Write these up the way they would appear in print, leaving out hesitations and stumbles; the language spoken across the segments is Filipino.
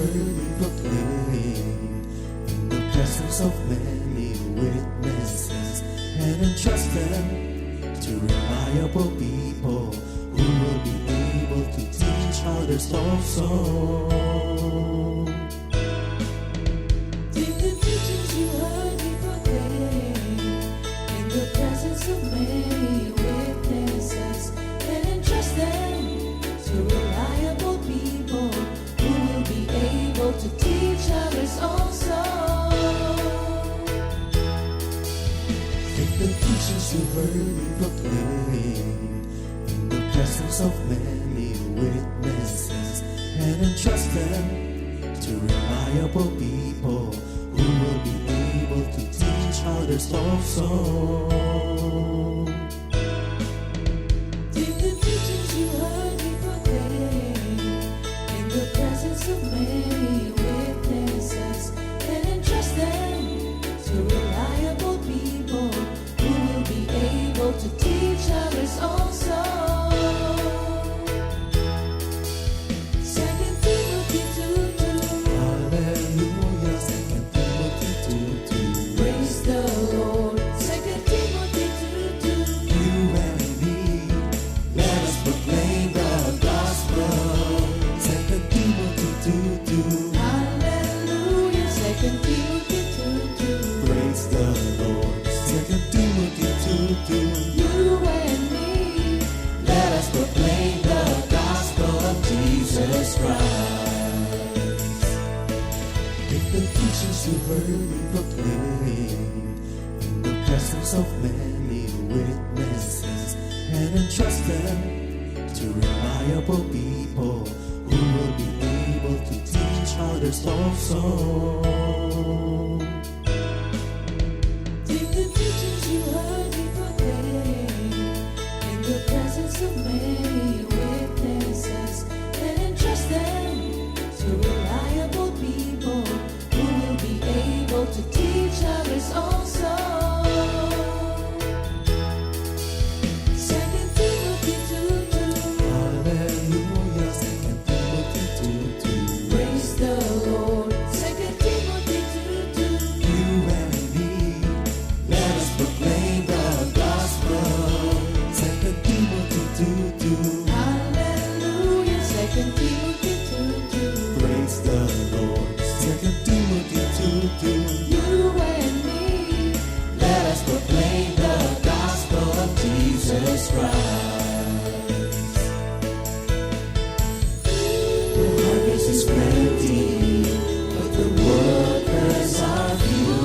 worthy proclaim in the presence of many witnesses, and entrust them to reliable people who will be able to teach others also. Take the teachings you heard me proclaim in the presence of many witnesses, and entrust them to reliable people who will be able to teach others also. Take the teachings you heard me proclaim in the presence of many witnesses, and entrust them to reliable people who will be able to teach others also. Take the teachings you heard me proclaim in the presence of many witnesses, and entrust them to reliable people who will be able to teach others also. 2 Timothy 2:2. Hallelujah, 2 Timothy 2:2. Praise the Lord. 2 Timothy 2:2. You and me, let us proclaim the gospel. 2 Timothy 2:2. Hallelujah. 2 Timothy 2:2. Praise the Lord. 2 Timothy 2:2. You and me, Let us proclaim the gospel of Jesus Christ. Take the teachings you heard me proclaim in the presence of many witnesses, and entrust them to reliable people who will be able to teach others also. take the teachings you heard me proclaim in the presence of many witnesses, and entrust them to reliable people who will be able to teach others also. 2 Timothy 2:2. Hallelujah, 2 Timothy 2:2. Praise the Lord. 2 Timothy 2:2. You and me, let us proclaim the gospel. 2 Timothy 2:2. Hallelujah. 2 Timothy 2:2. Praise the Lord. 2 Timothy 2:2. You and me, Let us proclaim the gospel of Jesus Christ. The harvest is plenty, but the workers are few.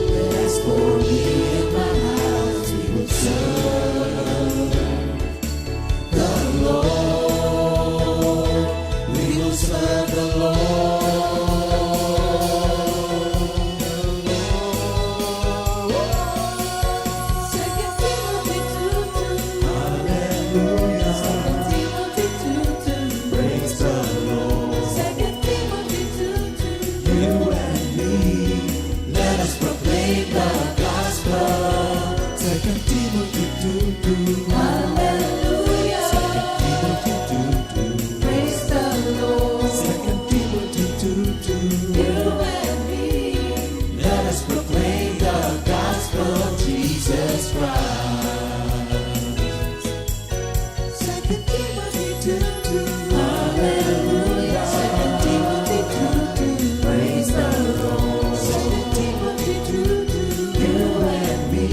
But as for me and my house, we will serve the Lord. We will serve the Lord. 2 Timothy 2:2. Hallelujah. 2 Timothy 2:2. Praise the Lord. 2 Timothy 2:2. You and me, let us proclaim the gospel. 2 Timothy 2:2. Hallelujah. 2 Timothy 2:2. Praise the Lord. 2 Timothy 2:2. You and me, Let us proclaim the gospel of Jesus Christ. 2 Timothy 2:2. Hallelujah. 2 Timothy 2:2. Praise the Lord. 2 Timothy 2:2. You and me,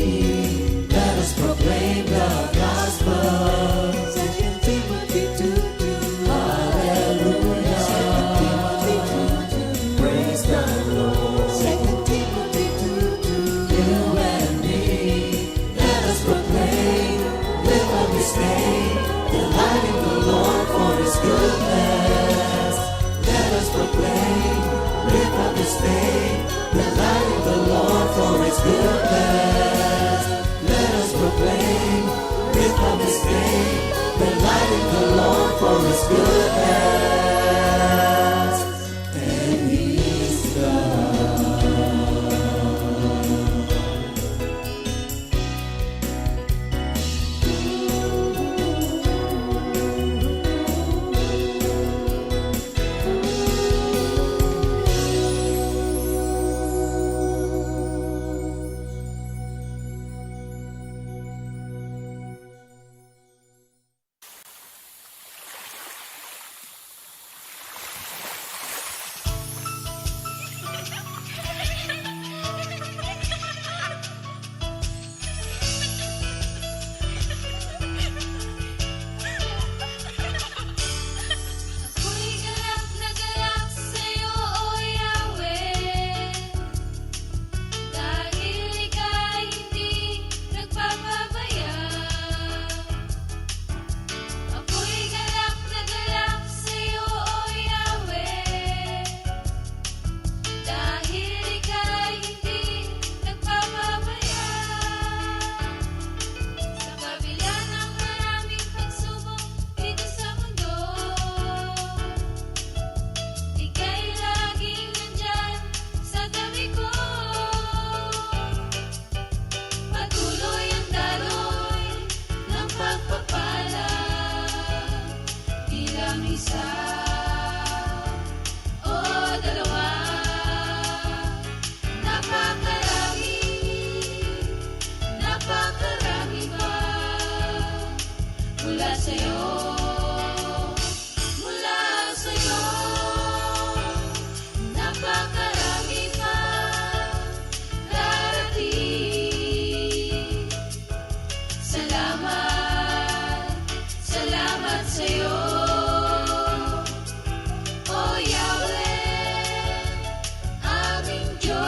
let us proclaim the gospel. 2 Timothy 2:2. Hallelujah. 2 Timothy 2:2. Praise the Lord. 2 Timothy 2:2. You and me, let us proclaim, live up His name, delighting the Lord for His goodness. Let us proclaim, live up His name, delighting the Lord for His goodness. Let us proclaim, live up His name, delighting the Lord for His goodness. And He's God. mula sa'yo, napakarami pa darating. Salamat, salamat sa'yo, O Yahweh, aming Diyos.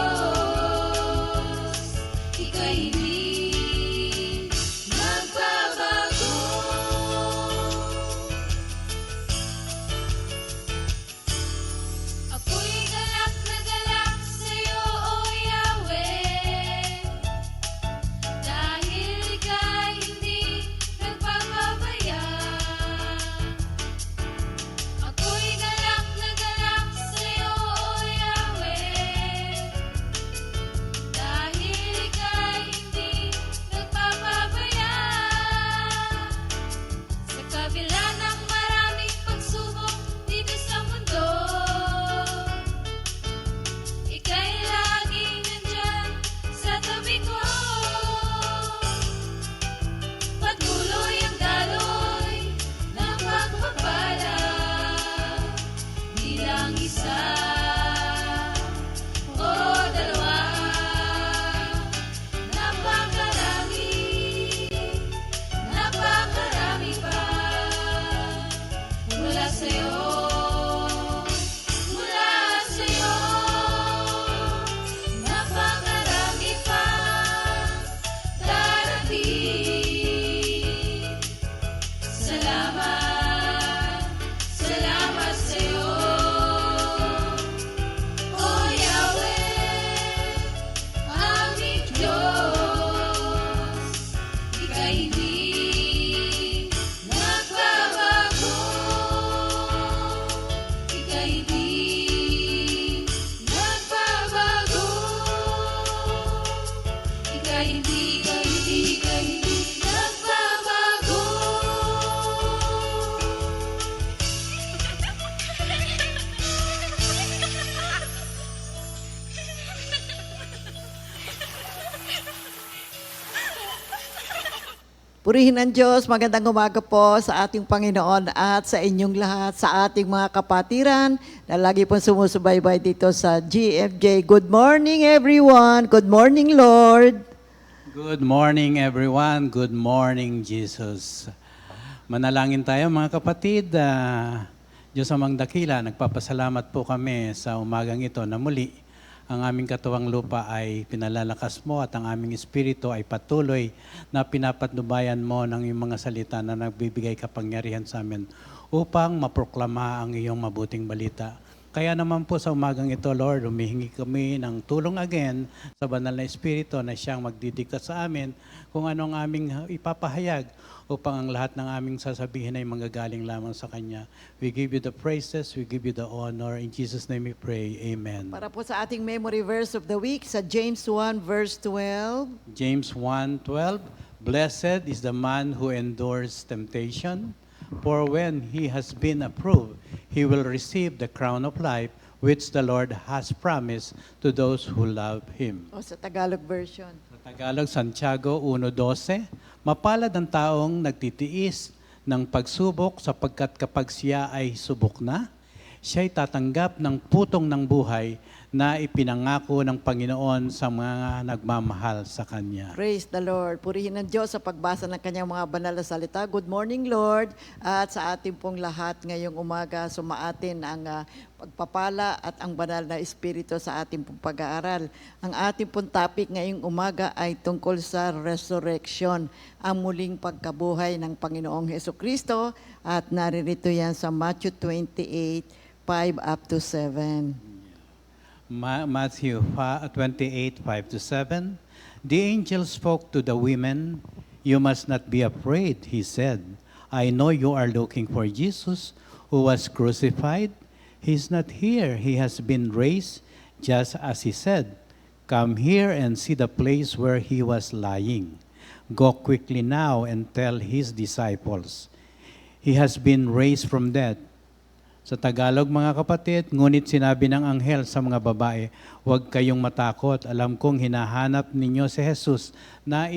Ika'y hindi magbabago. Ako'y galak na galak sa'yo, O Yahweh, dahil ika'y hindi nagpapabaya. Ako'y galak na galak sa'yo, O Yahweh, dahil ika'y hindi nagpapabaya. Sa kabila ng maraming pagsubok dito sa mundo, ika'y laging nandyan sa tabi ko. Patuloy ang daloy ng pagpapala, bilang isa o dalawa. Napakarami, napakarami pa mula sa'yo, mula sa'yo. Napakarami pa darating. Salamat, salamat sa'yo, O Yahweh, aming Diyos. Ika'y hindi nagbabago. Ika'y hindi nagbabago. Ika'y hindi nagbabago. Purihin ang Diyos, magandang umaga po sa ating Panginoon at sa inyong lahat, sa ating mga kapatiran na lagi pong sumusubaybay dito sa GFJ. Good morning everyone. Good morning Lord. Good morning everyone. Good morning Jesus. Manalangin tayo mga kapatid. Diyos amang dakila, nagpapasalamat po kami sa umagang ito na muli ang aming katuwang lupa ay pinalalakas mo at ang aming espiritu ay patuloy na pinapatnubayan mo ng iyong mga salita na nagbibigay kapangyarihan sa amin upang maproklama ang iyong mabuting balita. Kaya naman po sa umagang ito, Lord, humihingi kami ng tulong again sa banal na espiritu na siyang magdidikta sa amin kung ano ang aming ipapahayag upang ang lahat ng aming sasabihin ay manggagaling lamang sa Kanya. We give you the praises, we give you the honor. In Jesus' name we pray. Amen. Para po sa ating memory verse of the week sa James 1 verse 12. James 1:12, Blessed is the man who endures temptation, for when he has been approved, he will receive the crown of life which the Lord has promised to those who love Him. O sa Tagalog version. Sa Tagalog, Santiago 1:12, mapalad ang taong nagtitiis ng pagsubok sapagkat kapag siya ay subok na, siya'y tatanggap ng putong ng buhay na ipinangako ng Panginoon sa mga nagmamahal sa Kanya. Praise the Lord. Purihin ang Diyos sa pagbasa ng kanyang mga banal na salita. Good morning, Lord. At sa ating pong lahat ngayong umaga, sumaatin ang pagpapala at ang banal na espiritu sa ating pong pag-aaral. Ang ating pong topic ngayong umaga ay tungkol sa resurrection, ang muling pagkabuhay ng Panginoong Hesukristo. At naririto yan sa Matthew 28:5 up to 7. Matthew 28:5-7. The angel spoke to the women, "You must not be afraid," he said. "I know you are looking for Jesus who was crucified. He is not here. He has been raised just as he said. Come here and see the place where he was lying. Go quickly now and tell his disciples, he has been raised from dead. Sa Tagalog mga kapatid, ngunit sinabi ng anghel sa mga babae, huwag kayong matakot. Alam kong hinahanap ninyo si Jesus na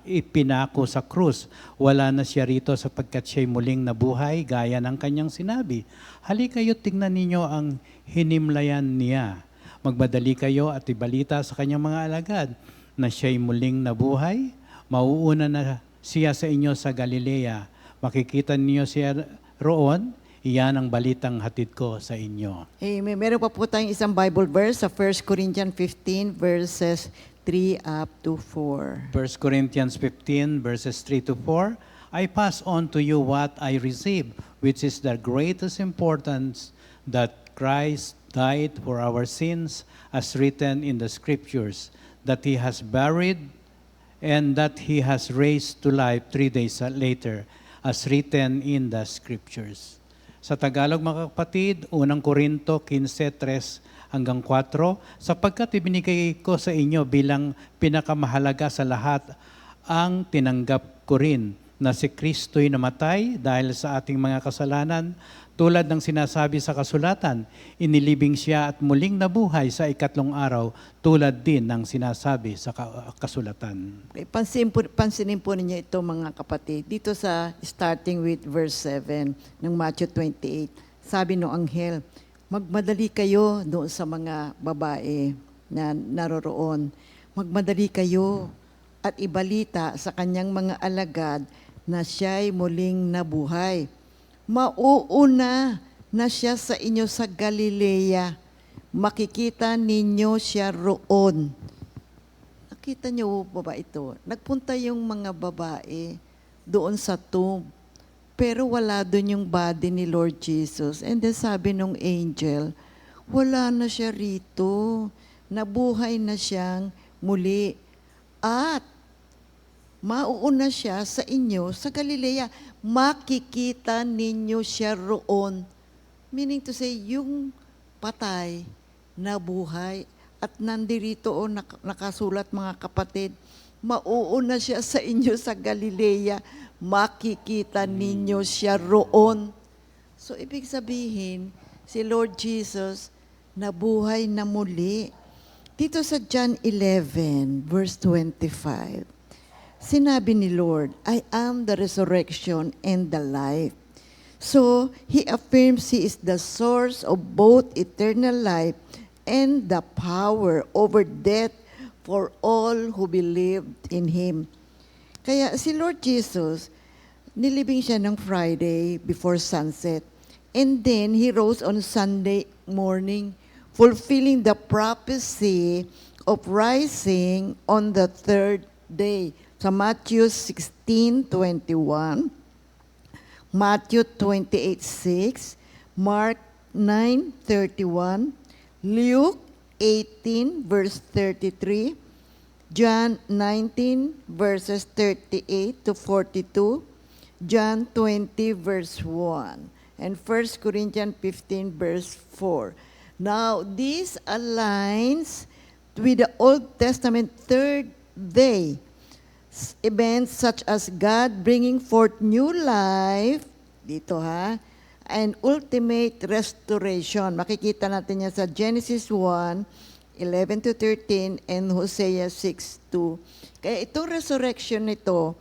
ipinako sa krus. Wala na siya rito sapagkat siya'y muling nabuhay gaya ng kanyang sinabi. Halika kayo, tingnan ninyo ang hinimlayan niya. Magmadali kayo at ibalita sa kanyang mga alagad na siya'y muling nabuhay. Mauuna na siya sa inyo sa Galilea. Makikita niyo siya roon. Iyan ang balitang hatid ko sa inyo. Amen. Meron pa po tayong isang Bible verse sa 1 Corinthians 15 verses 3 up to 4. 1 Corinthians 15 verses 3 to 4, I pass on to you what I received, which is the greatest importance, that Christ died for our sins, as written in the Scriptures, that He has buried, and that He has raised to life 3 days later, as written in the Scriptures. Sa Tagalog mga kapatid, 1 Korinto 15:3 hanggang 4, sapagkat ibinigay ko sa inyo bilang pinakamahalaga sa lahat ang tinanggap ko rin, na si Kristo'y namatay dahil sa ating mga kasalanan, tulad ng sinasabi sa kasulatan, inilibing siya at muling nabuhay sa ikatlong araw, tulad din ng sinasabi sa kasulatan. Okay, pansinin po ninyo ito mga kapatid. Dito sa starting with verse 7 ng Matthew 28, sabi ng anghel, magmadali kayo doon sa mga babae na naroroon. Magmadali kayo at ibalita sa kanyang mga alagad na siya'y muling nabuhay. Mauuna na siya sa inyo sa Galilea. Makikita ninyo siya roon. Nakita niyo ba ito? Nagpunta yung mga babae doon sa tomb. Pero wala doon yung body ni Lord Jesus. And then sabi nung angel, wala na siya rito. Nabuhay na siyang muli. At mauuna siya sa inyo sa Galilea. Makikita ninyo siya roon. Meaning to say, yung patay, nabuhay, at nandirito o nakasulat mga kapatid, mauuna siya sa inyo sa Galilea. Makikita ninyo siya roon. So, ibig sabihin, si Lord Jesus, nabuhay na muli. Dito sa John 11, verse 25, sinabi ni Lord, I am the resurrection and the life. So, He affirms He is the source of both eternal life and the power over death for all who believed in Him. Kaya si Lord Jesus, nilibing siya ng Friday before sunset. And then, He rose on Sunday morning, fulfilling the prophecy of rising on the third day. Sa Matthew 16:21, Matthew 28:6, Mark 9:31, Luke 18 verse 33, John 19 verses 38 to 42, John 20 verse 1, and 1 Corinthians 15 verse 4. Now, this aligns with the Old Testament third day events such as God bringing forth new life, dito and ultimate restoration. Makikita natin yan sa Genesis 1:11 to 13 and Hosea 6:2. Kaya itong resurrection nito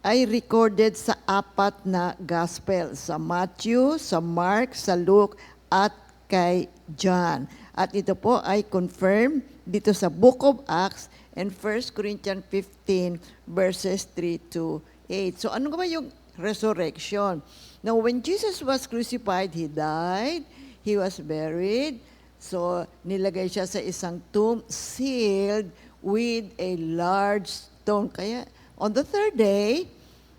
ay recorded sa 4 na gospel, sa Matthew, sa Mark, sa Luke, at kay John. At ito po ay confirmed dito sa Book of Acts and 1 Corinthians 15 verses 3 to 8. So ano ba yung resurrection? Now, when Jesus was crucified, He died, He was buried, so nilagay siya sa isang tomb sealed with a large stone. Kaya on the third day,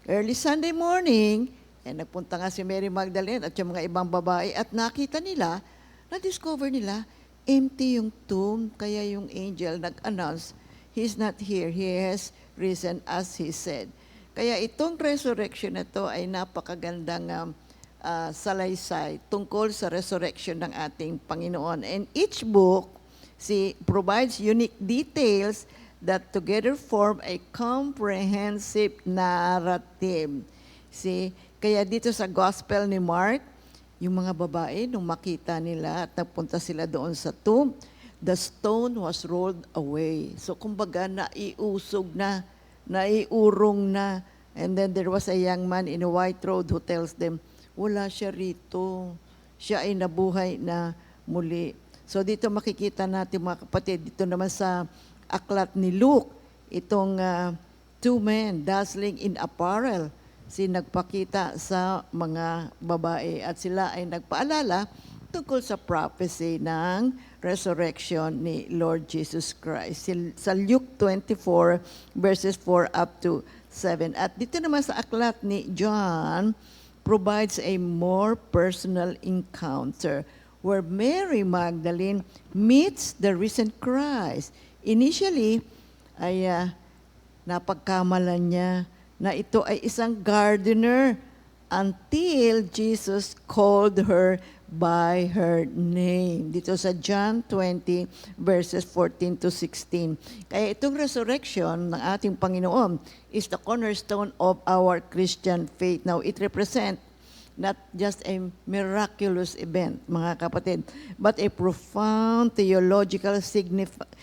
early Sunday morning, nagpunta nga si Mary Magdalene at yung mga ibang babae at nakita nila, na-discover nila, empty yung tomb. Kaya yung angel nag-announce, He's not here. He has risen as He said. Kaya itong resurrection na ito ay napakagandang salaysay tungkol sa resurrection ng ating Panginoon. And each book provides unique details that together form a comprehensive narrative. Kaya dito sa Gospel ni Mark, yung mga babae, nung makita nila at nagpunta sila doon sa tomb, the stone was rolled away. So kumbaga, naiusog na, naiurong na. And then there was a young man in a white robe who tells them, wala siya rito. Siya ay nabuhay na muli. So dito makikita natin mga kapatid, dito naman sa aklat ni Luke, itong two men dazzling in apparel, nagpakita sa mga babae at sila ay nagpaalala tungkol sa prophecy ng resurrection ni Lord Jesus Christ. Sa Luke 24 verses 4 up to 7. At dito naman sa aklat ni John, provides a more personal encounter where Mary Magdalene meets the risen Christ. Initially, ay napagkamalan niya na ito ay isang gardener until Jesus called her by her name. Dito sa John 20 verses 14 to 16. Kaya itong resurrection ng ating Panginoon is the cornerstone of our Christian faith. Now, it represents not just a miraculous event, mga kapatid, but a profound theological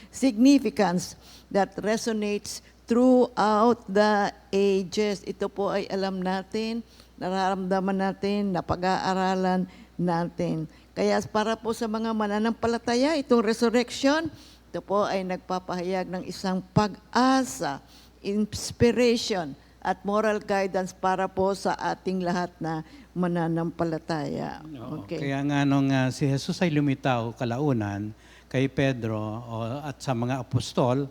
significance that resonates throughout the ages. Ito po ay alam natin, nararamdaman natin, napag-aaralan natin. Kaya para po sa mga mananampalataya, itong resurrection, ito po ay nagpapahayag ng isang pag-asa, inspiration, at moral guidance para po sa ating lahat na mananampalataya. Okay. Kaya nga nung si Jesus ay lumitaw kalaunan kay Pedro at sa mga apostol,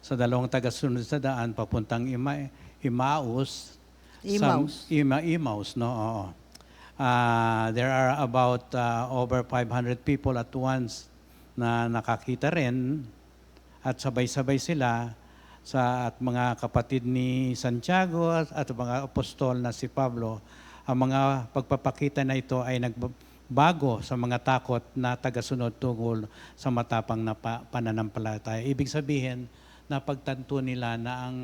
sa dalawang tagasunod sa daan, papuntang Emmaus, no? Oo. There are about over 500 people at once na nakakita rin at sabay-sabay sila at mga kapatid ni Santiago at mga apostol na si Pablo. Ang mga pagpapakita na ito ay nagbago sa mga takot na tagasunod tungkol sa matapang na pananampalataya. Ibig sabihin, napagtanto nila na ang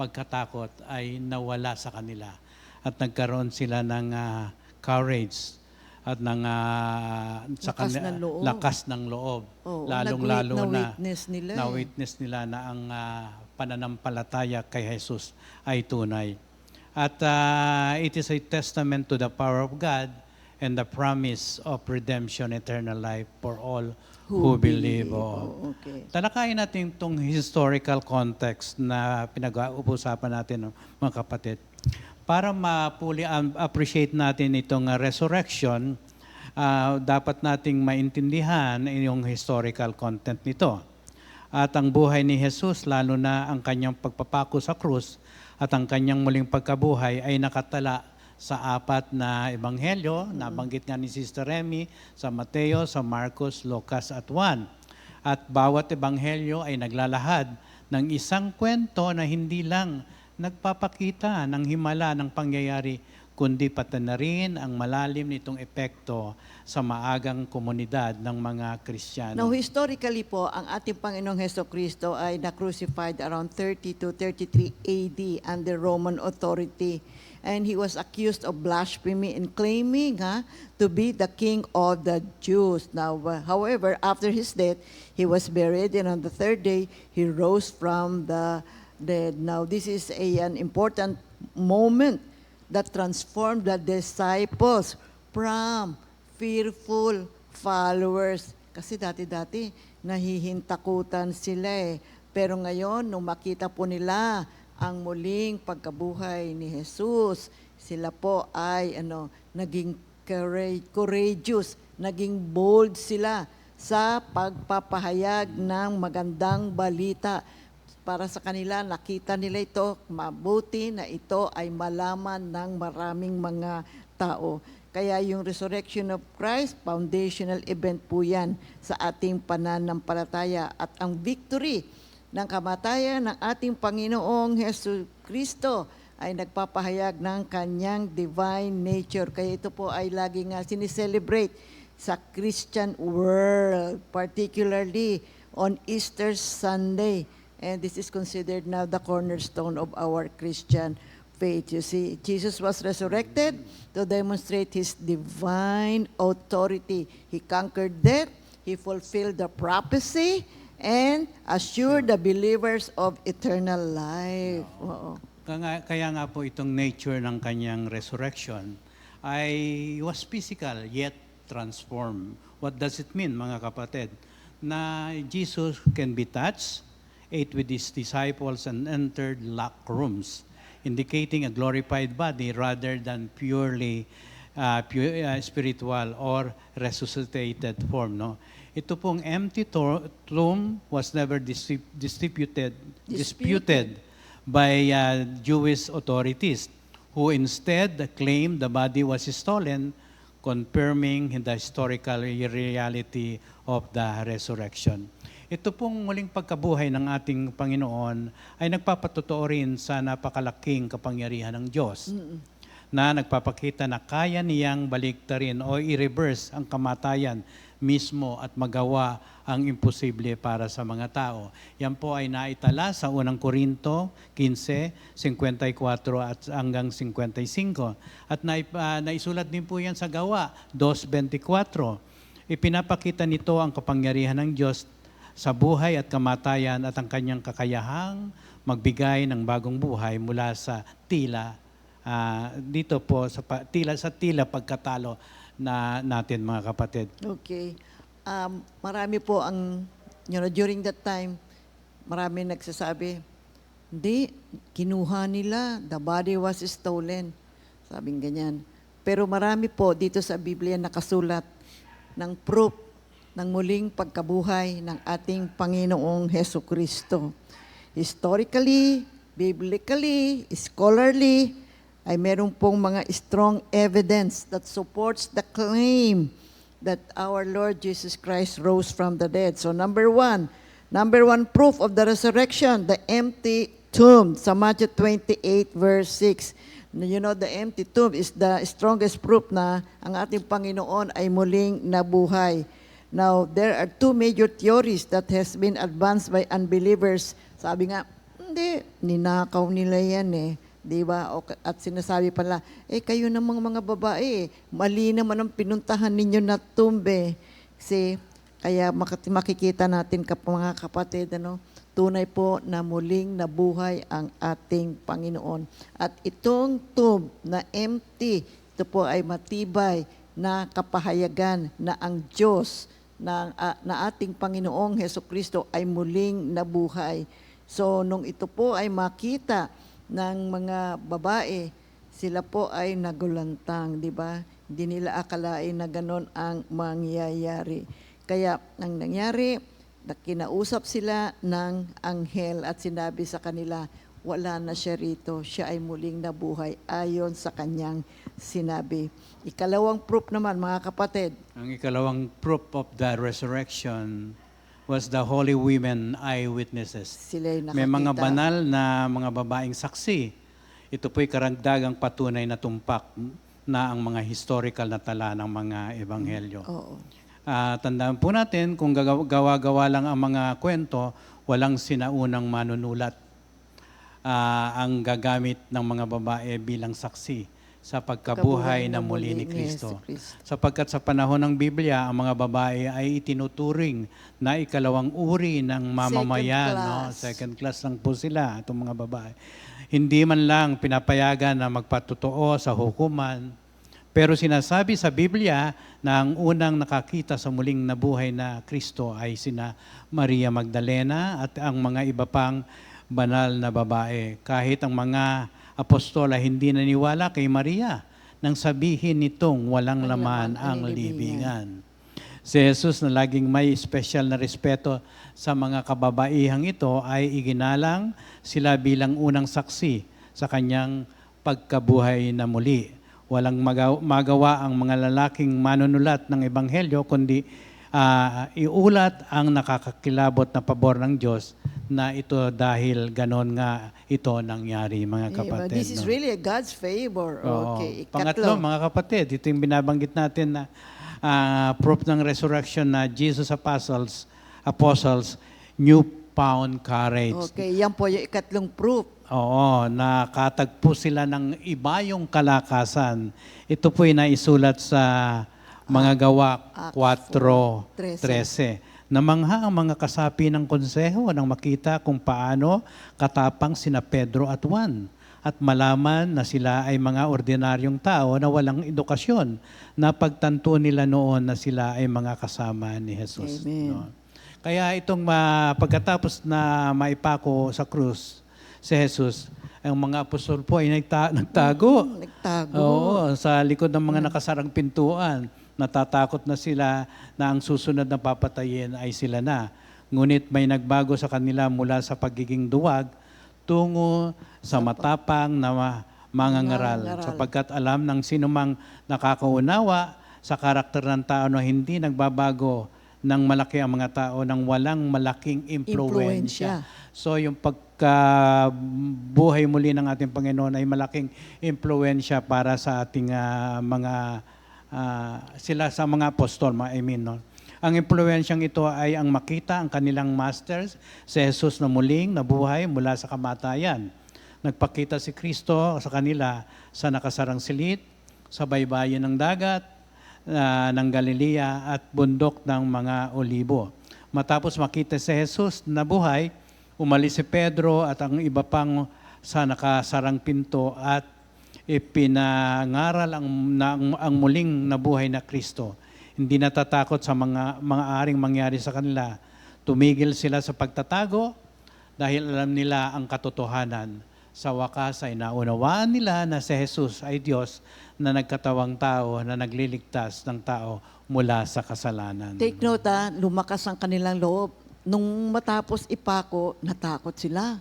pagkatakot ay nawala sa kanila at nagkaroon sila ng courage at ng lakas ng loob. Lalong-lalo na witness nila na ang pananampalataya kay Jesus ay tunay. At it is a testament to the power of God and the promise of redemption, eternal life for all who believe. Okay. Talakayin natin itong historical context na pinag-uusapan natin, mga kapatid. Para ma-appreciate natin itong resurrection, dapat nating maintindihan yung historical content nito. At ang buhay ni Jesus, lalo na ang kanyang pagpapako sa krus at ang kanyang muling pagkabuhay ay nakatala sa 4 na ebanghelyo, nabanggit nga ni Sister Remy, sa Mateo, sa Marcos, Lucas at Juan. At bawat ebanghelyo ay naglalahad ng isang kwento na hindi lang nagpapakita ng himala ng pangyayari, kundi pati na rin ang malalim nitong epekto sa maagang komunidad ng mga Kristiyano. Now, historically po, ang ating Panginoong Hesukristo ay na-crucified around 30 to 33 AD under Roman authority. And he was accused of blasphemy and claiming to be the king of the Jews. Now, however, after his death, he was buried, and on the 3rd day, he rose from the dead. Now, this is an important moment that transformed the disciples from fearful followers. Kasi dati-dati, nahihintakutan sila eh. Pero ngayon, nung makita po nila ang muling pagkabuhay ni Jesus, sila po ay naging courageous, naging bold sila sa pagpapahayag ng magandang balita. Para sa kanila, nakita nila ito, mabuti na ito ay malaman ng maraming mga tao. Kaya yung resurrection of Christ, foundational event po yan sa ating pananampalataya. At ang victory ng kamatayan ng ating Panginoong Jesucristo ay nagpapahayag ng kanyang divine nature. Kaya ito po ay laging sinicelebrate sa Christian world, particularly on Easter Sunday. And this is considered now the cornerstone of our Christian faith. You see, Jesus was resurrected to demonstrate His divine authority. He conquered death, He fulfilled the prophecy, and assured the believers of eternal life. Oo. Kaya nga po itong nature ng kanyang resurrection ay was physical yet transformed. What does it mean, mga kapatid? Na Jesus can be touched, ate with His disciples, and entered locked rooms, indicating a glorified body rather than purely spiritual or resuscitated form. No? Ito pong empty tomb was never disputed by Jewish authorities, who instead claimed the body was stolen, confirming the historical reality of the resurrection. Ito pong muling pagkabuhay ng ating Panginoon ay nagpapatotoo rin sa napakalaking kapangyarihan ng Diyos na nagpapakita na kaya niyang baliktarin o i-reverse ang kamatayan mismo at magawa ang imposible para sa mga tao. Yan po ay naitala sa unang Korinto 15:54 at hanggang 55. At naisulat din po yan sa Gawa 2:24. Ipinapakita nito ang kapangyarihan ng Diyos sa buhay at kamatayan at ang kanyang kakayahang magbigay ng bagong buhay mula sa tila dito po sa tila pagkatalo na natin, mga kapatid. Okay. Marami po ang, during that time, marami nagsasabi, hindi, kinuha nila, the body was stolen. Sabing ganyan. Pero marami po dito sa Biblia nakasulat ng proof ng muling pagkabuhay ng ating Panginoong Heso Kristo. Historically, biblically, scholarly, ay meron pong mga strong evidence that supports the claim that our Lord Jesus Christ rose from the dead. So number one proof of the resurrection, the empty tomb. Sa Matthew 28 verse 6. You know, the empty tomb is the strongest proof na ang ating Panginoon ay muling nabuhay. Now, there are two major theories that has been advanced by unbelievers. Sabi nga, hindi, ninakaw nila yan eh. Diba? At sinasabi pala, kayo namang mga babae, mali naman ang pinuntahan ninyo na tumbe. Kasi, kaya makikita natin mga kapatid, tunay po na muling nabuhay ang ating Panginoon. At itong tomb na empty, ito po ay matibay na kapahayagan na ang Diyos na ating Panginoong Heso Kristo ay muling nabuhay. So, nung ito po ay makita ng mga babae, sila po ay nagulantang, di ba? Hindi nila akalain na ganon ang mangyayari. Kaya ang nangyari, kinausap sila ng anghel at sinabi sa kanila, wala na siya rito, siya ay muling nabuhay ayon sa kanyang sinabi. Ikalawang proof naman, mga kapatid. Ang ikalawang proof of the resurrection was the holy women eyewitnesses. Sila'y nakakita. May mga banal na mga babaeng saksi. Ito po'y karagdagang patunay na tumpak na ang mga historical na tala ng mga ebanghelyo. Oo. Tandaan po natin, kung gawa-gawa lang ang mga kwento, walang sinaunang manunulat ang gagamit ng mga babae bilang saksi sa pagkabuhay na muli ni Kristo. Sapagkat sa panahon ng Biblia, ang mga babae ay itinuturing na ikalawang uri ng mamamayan. Second class lang po sila, itong mga babae. Hindi man lang pinapayagan na magpatotoo sa hukuman, pero sinasabi sa Biblia na ang unang nakakita sa muling nabuhay na Kristo ay sina Maria Magdalena at ang mga iba pang banal na babae. Kahit ang mga apostola hindi naniwala kay Maria nang sabihin nitong walang laman ang libingan. Si Jesus na laging may special na respeto sa mga kababaihang ito ay iginalang sila bilang unang saksi sa kanyang pagkabuhay na muli. Walang magawa ang mga lalaking manunulat ng Ebanghelyo kundi iulat ang nakakakilabot na pabor ng Diyos na ito dahil ganon nga ito nangyari, mga kapatid. This is really a God's favor. Okay. Pangatlo, mga kapatid, ito yung binabanggit natin na proof ng resurrection na Jesus apostles, newfound courage. Okay, yan po yung ikatlong proof Oo, nakatagpo sila ng iba yung kalakasan. Ito po'y naisulat sa mga gawa Acts 4:13. Namangha ang mga kasapi ng konseho nang makita kung paano katapang sina Pedro at Juan at malaman na sila ay mga ordinaryong tao na walang edukasyon. Napagtanto nila noon na sila ay mga kasama ni Jesus. Amen. No? Kaya itong pagkatapos na maipako sa krus, si Jesus, ang mga apostol po ay nagtago. Nagtago. Oo, sa likod ng mga nakasarang pintuan. Natatakot na sila na ang susunod na papatayin ay sila na. Ngunit may nagbago sa kanila mula sa pagiging duwag tungo sa matapang na mangangaral. Sapagkat alam ng sinumang nakakaunawa sa karakter ng tao na hindi nagbabago ng malaki ang mga tao ng walang malaking impluensya. So yung pagkabuhay muli ng ating Panginoon ay malaking impluensya para sa ating sila sa mga apostol, no? Ang impluensyang ito ay ang makita ang kanilang masters, si Jesus na muling nabuhay mula sa kamatayan. Nagpakita si Kristo sa kanila sa nakasarang silid, sa baybayin ng dagat, ng Galilea at bundok ng mga Olibo. Matapos makita si Jesus na buhay, umalis si Pedro at ang iba pang sa nakasarang pinto at ipinangaral ang muling nabuhay na Kristo. Hindi natatakot sa mga aring mangyari sa kanila. Tumigil sila sa pagtatago dahil alam nila ang katotohanan. Sa wakas ay naunawaan nila na si Jesus ay Diyos na nagkatawang tao na nagliligtas ng tao mula sa kasalanan. Take note, lumakas ang kanilang loob. Nung matapos ipako, natakot sila.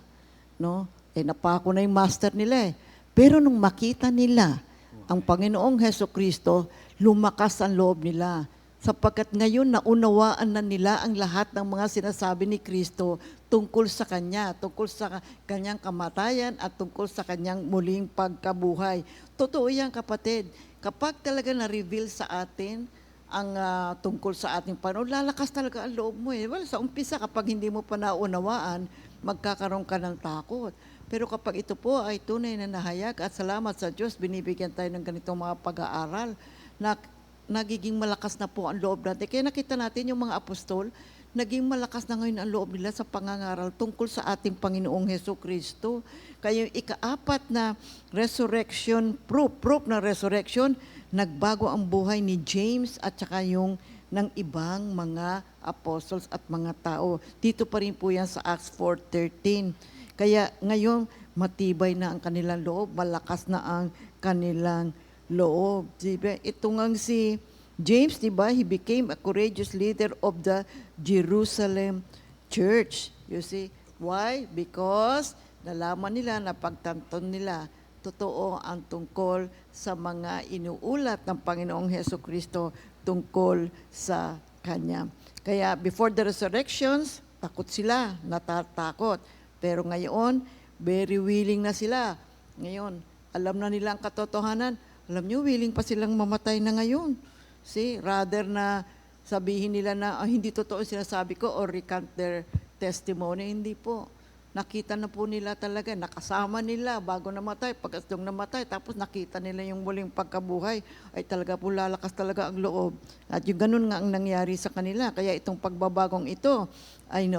No? Napako na yung master nila eh. Pero nung makita nila ang Panginoong Hesukristo, lumakas ang loob nila. Sapagkat ngayon naunawaan na nila ang lahat ng mga sinasabi ni Kristo tungkol sa Kanya, tungkol sa Kanyang kamatayan at tungkol sa Kanyang muling pagkabuhay. Totoo yan, kapatid. Kapag talaga na-reveal sa atin ang tungkol sa ating Panginoon, lalakas talaga ang loob mo eh. Well, sa umpisa, kapag hindi mo pa naunawaan, magkakaroon ka ng takot. Pero kapag ito po ay tunay na nahayag at salamat sa Diyos, binibigyan tayo ng ganitong mga pag-aaral na nagiging malakas na po ang loob natin. Kaya nakita natin yung mga apostol, naging malakas na ngayon ang loob nila sa pangangaral tungkol sa ating Panginoong Hesukristo. Kaya yung ika-4 na resurrection, proof na resurrection, nagbago ang buhay ni James at saka yung ng ibang mga apostles at mga tao. Dito pa rin po yan sa Acts 4:13. Kaya ngayon, matibay na ang kanilang loob, malakas na ang kanilang loob. Diba? Ito ngang si James, diba? He became a courageous leader of the Jerusalem church. You see? Why? Because nalaman nila, napagtanton nila, totoo ang tungkol sa mga inuulat ng Panginoong Hesukristo tungkol sa Kanya. Kaya before the resurrections, takot sila, natatakot. Pero ngayon, very willing na sila. Ngayon, alam na nila ang katotohanan. Alam nyo, willing pa silang mamatay na ngayon. See, rather na sabihin nila na hindi totoo sinasabi ko or recant their testimony, hindi po. Nakita na po nila talaga, nakasama nila bago namatay, pagkatong namatay, tapos nakita nila yung muling pagkabuhay, ay talaga po lalakas talaga ang loob. At yung ganun nga ang nangyari sa kanila. Kaya itong pagbabagong ito,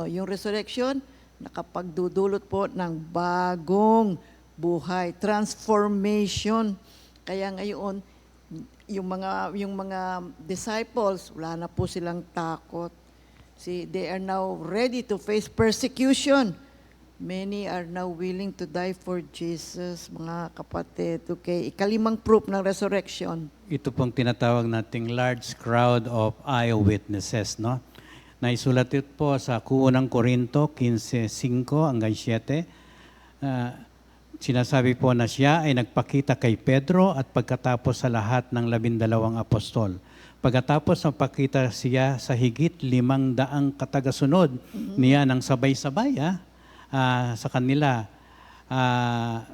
yung resurrection, nakapagdudulot po ng bagong buhay, transformation. Kaya ngayon, yung mga disciples, wala na po silang takot. See, they are now ready to face persecution. Many are now willing to die for Jesus, mga kapatid. Okay, ikalimang proof ng resurrection. Ito pong tinatawag nating large crowd of eyewitnesses, no? Naisulat ito po sa Unang Korinto 15:5 hanggang 7. Sinasabi po na siya ay nagpakita kay Pedro at pagkatapos sa lahat ng 12 apostol. Pagkatapos magpakita siya sa higit 500 katagasunod niya ng sabay-sabay sa kanila.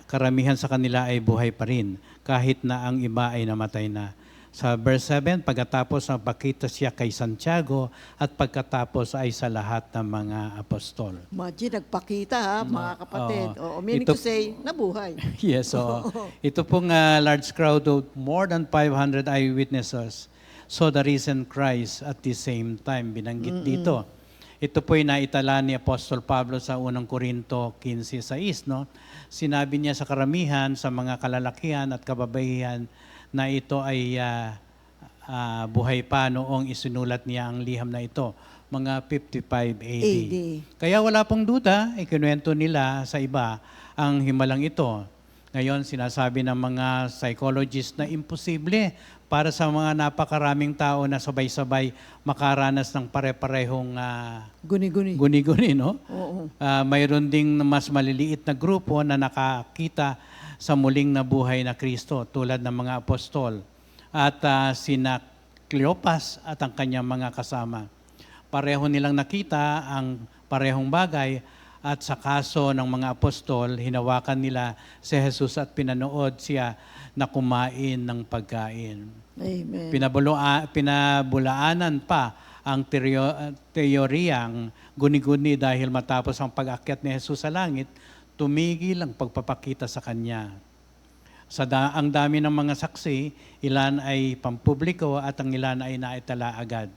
Karamihan sa kanila ay buhay pa rin kahit na ang iba ay namatay na. Sa verse 7, pagkatapos napakita siya kay Santiago at pagkatapos ay sa lahat ng mga apostol. Imagine, nagpakita ha, mga kapatid. Oo. Meaning Ito- to say, nabuhay. Yes, so ito pong large crowd of more than 500 eyewitnesses saw the risen Christ at the same time. Binanggit dito. Ito po'y naitala ni Apostol Pablo sa unang Korinto 15:6, no? Sinabi niya sa karamihan, sa mga kalalakihan at kababaihan na ito ay buhay pa noong isinulat niya ang liham na ito, mga 55 AD. AD. Kaya wala pong duda, ikinuwento nila sa iba ang himalang ito. Ngayon, sinasabi ng mga psychologists na imposible para sa mga napakaraming tao na sabay-sabay makaranas ng pare-parehong Guni-guni. guni-guni, no? Oo. Mayroon ding mas maliliit na grupo na nakakita sa muling nabuhay na Kristo tulad ng mga apostol at sina Cleopas at ang kanyang mga kasama. Pareho nilang nakita ang parehong bagay at sa kaso ng mga apostol, hinawakan nila si Jesus at pinanood siya na kumain ng pagkain. Amen. Pinabulaanan pa ang teoryang guni-guni dahil matapos ang pag-akyat ni Jesus sa langit, tumigil ang pagpapakita sa Kanya. Ang dami ng mga saksi, ilan ay pampubliko at ang ilan ay naitala agad,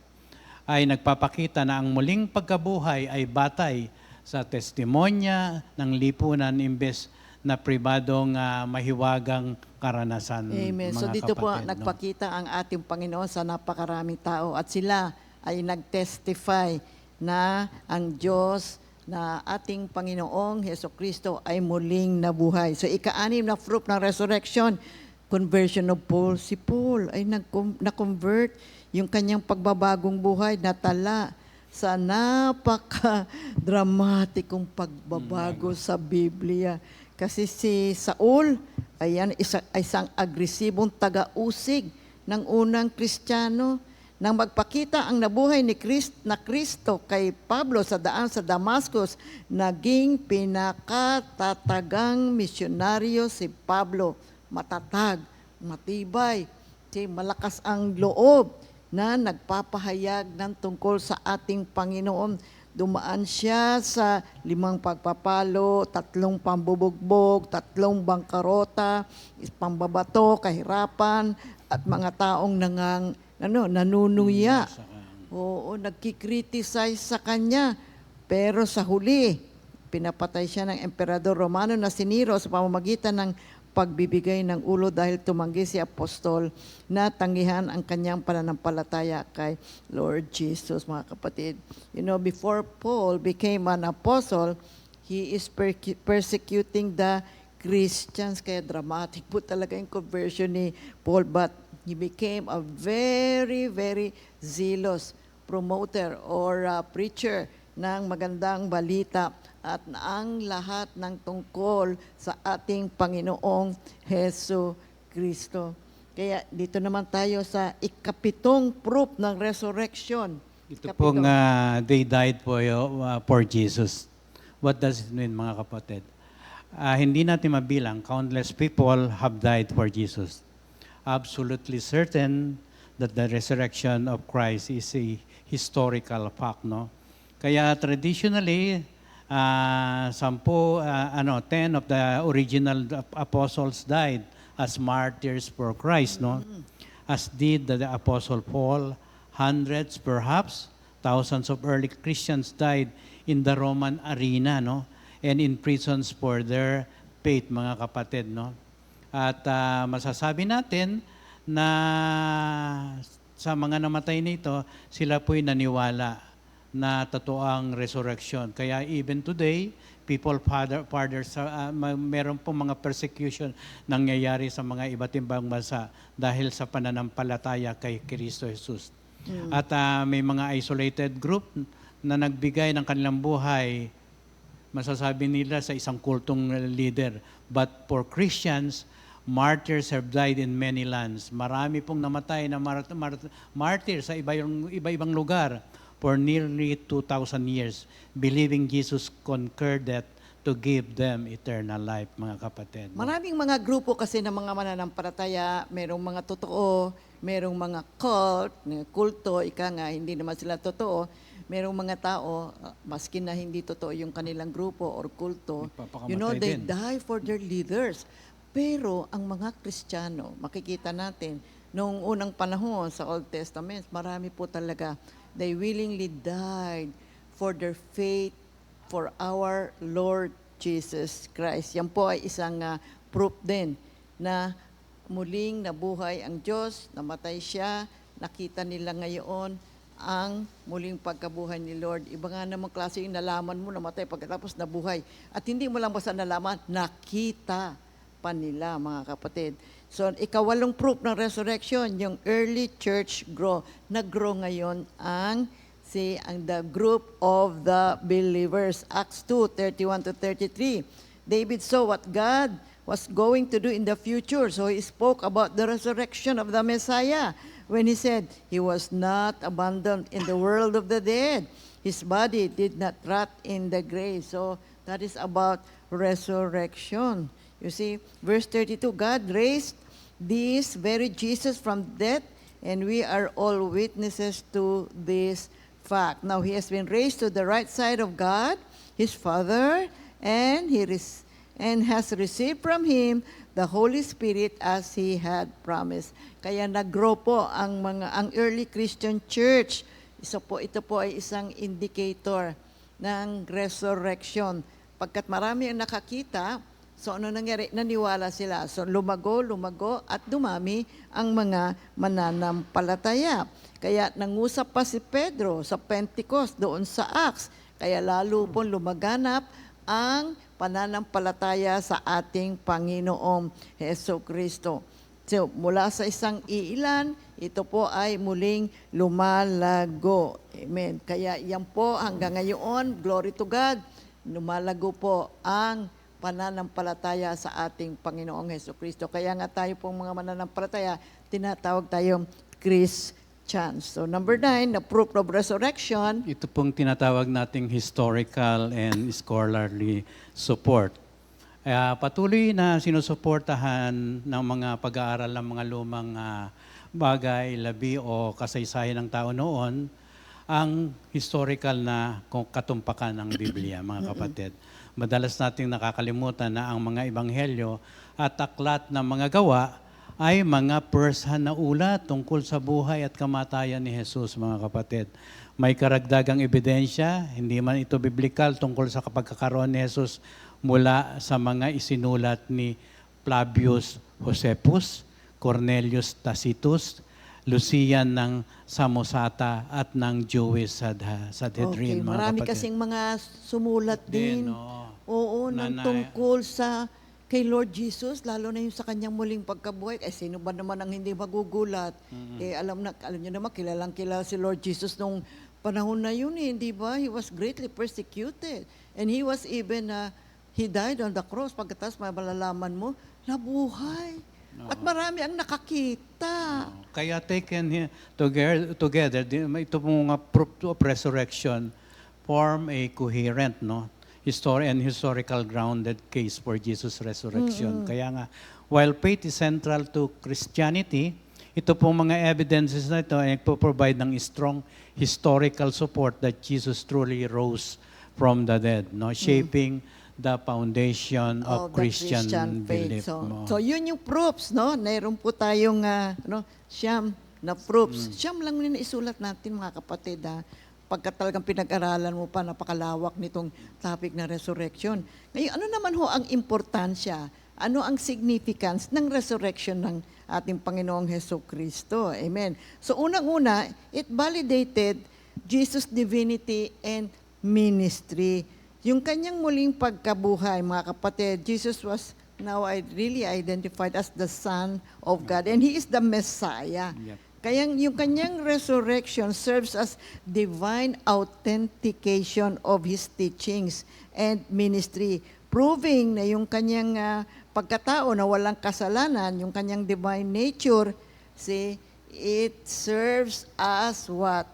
ay nagpapakita na ang muling pagkabuhay ay batay sa testimonya ng lipunan imbes na pribadong mahiwagang karanasan. Amen. So mga dito po kapatid, no? nagpakita ang ating Panginoon sa napakaraming tao at sila ay nagtestify na ang Diyos na ating Panginoong Hesukristo ay muling nabuhay. So ika-anim na fruit ng resurrection, conversion of Paul. Si Paul ay na-convert, yung kanyang pagbabagong buhay natala sa napaka-dramatikong pagbabago sa Biblia. Kasi si Saul, ayan, isang agresibong taga-usig ng unang Kristiyano. Nang magpakita ang nabuhay ni Kristo kay Pablo sa daan sa Damascus, naging pinakatatagang misyonaryo si Pablo. Matatag, matibay, malakas ang loob na nagpapahayag ng tungkol sa ating Panginoon. Dumaan siya sa 5 pagpapalo, 3 pambubugbog, 3 bangkarota, pambabato, kahirapan, at mga taong nanunuya. Oo, nagkikriticize sa kanya. Pero sa huli, pinapatay siya ng Emperador Romano na si Nero sa pamamagitan ng pagbibigay ng ulo dahil tumanggi si Apostol na tanggihan ang kanyang pananampalataya kay Lord Jesus, mga kapatid. You know, before Paul became an apostle, he is persecuting the Christians. Kaya dramatic po talaga yung conversion ni Paul. But he became a very, very zealous promoter or preacher ng magandang balita at ang lahat ng tungkol sa ating Panginoong Hesu Kristo. Kaya dito naman tayo sa ikapitong proof ng resurrection. Ito pong they died for Jesus. What does it mean, mga kapatid? Hindi natin mabilang, countless people have died for Jesus. Absolutely certain that the resurrection of Christ is a historical fact, no? Kaya traditionally, 10 of the original apostles died as martyrs for Christ, no? As did the Apostle Paul. Hundreds, perhaps, thousands of early Christians died in the Roman arena, no? And in prisons for their faith, mga kapatid, no? At masasabi natin na sa mga namatay nito, sila po'y naniwala na totoo ang resurrection. Kaya even today, people meron pong mga persecution nangyayari sa mga iba't ibang bansa dahil sa pananampalataya kay Kristo Jesus. At may mga isolated group na nagbigay ng kanilang buhay, masasabi nila sa isang kultong leader. But for Christians, martyrs have died in many lands. Marami pong namatay na martyr sa iba-ibang lugar for nearly 2,000 years, believing Jesus conquered death to give them eternal life, mga kapatid. Maraming mga grupo kasi ng mga mananampalataya, merong mga totoo, merong mga cult, kulto, ika nga, hindi naman sila totoo. Merong mga tao, maski na hindi totoo yung kanilang grupo or kulto, Nagpapakamatay they din. die for their leaders. Pero ang mga Kristiyano, makikita natin, noong unang panahon sa Old Testament, marami po talaga, they willingly died for their faith, for our Lord Jesus Christ. Yan po ay isang proof din na muling nabuhay ang Diyos, namatay siya, nakita nila ngayon ang muling pagkabuhay ni Lord. Iba nga namang klase yung nalaman mo, namatay pagkatapos nabuhay. At hindi mo lang basta nalaman, nakita pa nila, mga kapatid. So, ikawalong proof ng resurrection, yung early church nag-grow ngayon ang the group of the believers. Acts 2:31-33. David saw what God was going to do in the future. So he spoke about the resurrection of the Messiah when he said, he was not abandoned in the world of the dead. His body did not rot in the grave. So that is about resurrection. You see, verse 32, God raised this very Jesus from death, and we are all witnesses to this fact. Now, he has been raised to the right side of God, his Father, and has received from him the Holy Spirit as he had promised. Kaya nag-grow po ang early Christian church. Ito po ay isang indicator ng resurrection. Pagkat marami ang nakakita, so ano nangyari? Naniwala sila. So lumago, at dumami ang mga mananampalataya. Kaya nangusap pa si Pedro sa Pentecost doon sa Acts. Kaya lalo pong lumaganap ang pananampalataya sa ating Panginoong Hesukristo. So mula sa isang iilan, ito po ay muling lumalago. Amen. Kaya yan po hanggang ngayon, glory to God, lumalago po ang pananampalataya sa ating Panginoong Hesukristo. Kaya nga tayo pong mga mananampalataya, tinatawag tayong Christians. So number 9, the proof of resurrection. Ito pong tinatawag nating historical and scholarly support. Patuloy na sinusuportahan ng mga pag-aaral ng mga lumang bagay, labi o kasaysayan ng tao noon ang historical na katumpakan ng Biblia, mga kapatid. Madalas nating nakakalimutan na ang mga ebanghelyo at aklat ng mga gawa ay mga first-hand na ulat tungkol sa buhay at kamatayan ni Jesus, mga kapatid. May karagdagang ebidensya, hindi man ito biblical, tungkol sa pagkakaroon ni Jesus mula sa mga isinulat ni Flavius Josephus, Cornelius Tacitus, Lucian ng Samosata at ng Jewish Sanhedrin, mga Marami kapatid. kasing mga sumulat din. Oo, ng tungkol sa kay Lord Jesus, lalo na yung sa kanyang muling pagkabuhay. Sino ba naman ang hindi magugulat? Alam niyo naman, kilala si Lord Jesus nung panahon na yun, di ba? He was greatly persecuted. And he was even, he died on the cross. Pagkatapos malalaman mo, nabuhay. At marami ang nakakita. Kaya taken together, ito mga proof of resurrection form a coherent, historical grounded case for Jesus' resurrection. Kaya nga, while faith is central to Christianity, ito pong mga evidences na ito ay nagpo-provide ng strong historical support that Jesus truly rose from the dead, shaping the foundation of the Christian belief. So yun yung proofs, Mayroon po tayong siyam na proofs. Siyam lang na isulat natin, mga kapatid, pagka talagang pinag-aralan mo pa, napakalawak nitong topic na resurrection. Ngayon, ano naman ho ang importansya? Ano ang significance ng resurrection ng ating Panginoong Hesukristo? Amen. So unang-una, it validated Jesus' divinity and ministry. Yung kanyang muling pagkabuhay, mga kapatid, Jesus was now really identified as the Son of God, and He is the Messiah. Yep. Kaya yung kanyang resurrection serves as divine authentication of His teachings and ministry, proving na yung kanyang pagkatao na walang kasalanan, yung kanyang divine nature, it serves as what?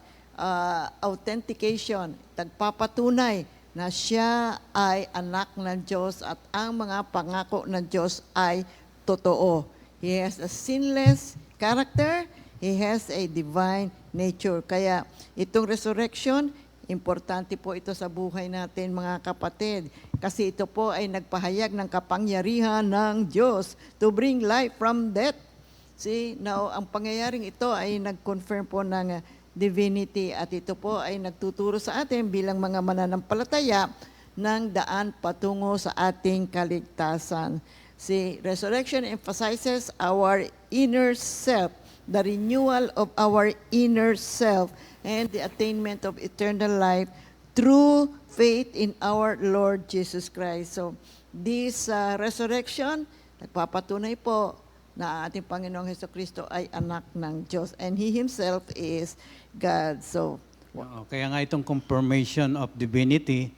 Authentication, tagpapatunay na siya ay anak ng Diyos at ang mga pangako ng Diyos ay totoo. He has a sinless character, He has a divine nature. Kaya itong resurrection, importante po ito sa buhay natin mga kapatid. Kasi ito po ay nagpahayag ng kapangyarihan ng Diyos to bring life from death. See, now, ang pangyayaring ito ay nag-confirm po ng divinity at ito po ay nagtuturo sa atin bilang mga mananampalataya ng daan patungo sa ating kaligtasan. See, resurrection emphasizes our inner self, the renewal of our inner self, and the attainment of eternal life through faith in our Lord Jesus Christ. So, this resurrection, nagpapatunay po na ating Panginoong Hesukristo ay anak ng Diyos and He Himself is God. So, Oo, kaya nga itong confirmation of divinity,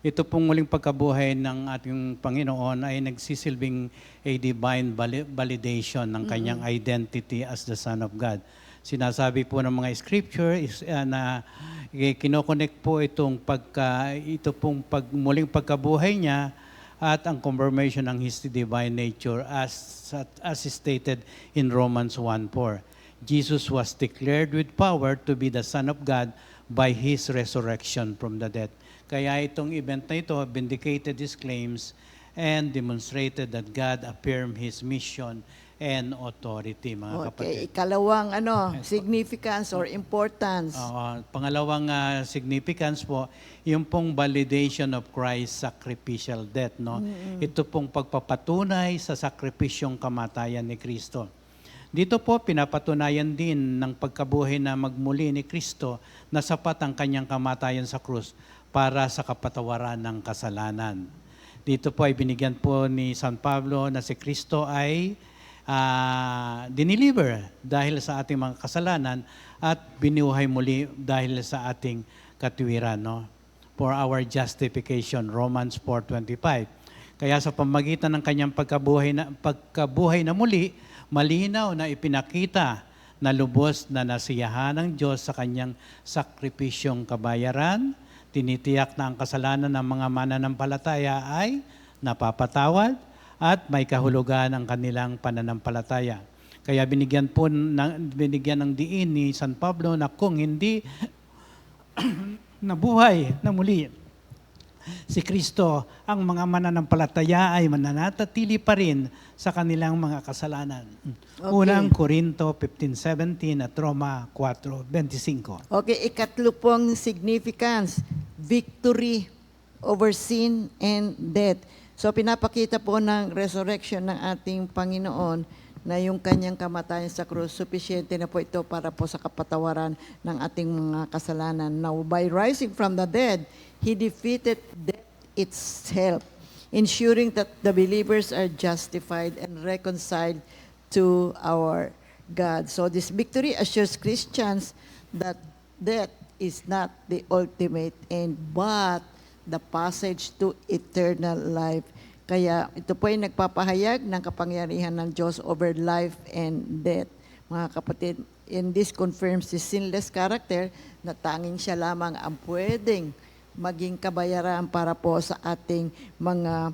ito pong muling pagkabuhay ng ating Panginoon ay nagsisilbing a divine validation ng kanyang identity as the Son of God. Sinasabi po ng mga scripture is, na kinoconnect po ito muling pagkabuhay niya at ang confirmation ng His divine nature as stated in Romans 1:4. Jesus was declared with power to be the Son of God by His resurrection from the dead. Kaya itong event na ito vindicated His claims and demonstrated that God affirmed His mission and authority, mga kapatid. okay, ikalawang significance or importance. Pangalawang significance po, yung pong validation of Christ's sacrificial death. No? Ito pong pagpapatunay sa sakripisyong kamatayan ni Kristo. Dito po, pinapatunayan din ng pagkabuhay na magmuli ni Kristo na sapat ang kanyang kamatayan sa krus para sa kapatawaran ng kasalanan. Dito po ay binigyan po ni San Pablo na si Kristo ay diniliver dahil sa ating mga kasalanan at binuhay muli dahil sa ating katuwiran, no? For our justification, Romans 4:25. Kaya sa pamagitan ng kanyang pagkabuhay na muli, malinaw na ipinakita na lubos na nasiyahan ng Diyos sa kanyang sakripisyong kabayaran, tinitiyak na ang kasalanan ng mga mananampalataya ay napapatawad at may kahulugan ang kanilang pananampalataya. Kaya binigyan ng diin ni San Pablo na kung hindi nabuhay na muli si Kristo, ang mga mananampalataya ay mananatili pa rin sa kanilang mga kasalanan. Okay. Unang Korinto 15:17 at Roma 4:25. Okay, ikatlo pong significance, victory over sin and death. So pinapakita po ng resurrection ng ating Panginoon na yung kanyang kamatayan sa krus, sufficiente na po ito para po sa kapatawaran ng ating mga kasalanan. Now, by rising from the dead, He defeated death itself, ensuring that the believers are justified and reconciled to our God. So this victory assures Christians that death is not the ultimate end, but the passage to eternal life. Kaya ito po ay nagpapahayag ng kapangyarihan ng Diyos over life and death. Mga kapatid, and this confirms His sinless character na tanging siya lamang ang pwedeng maging kabayaran para po sa ating mga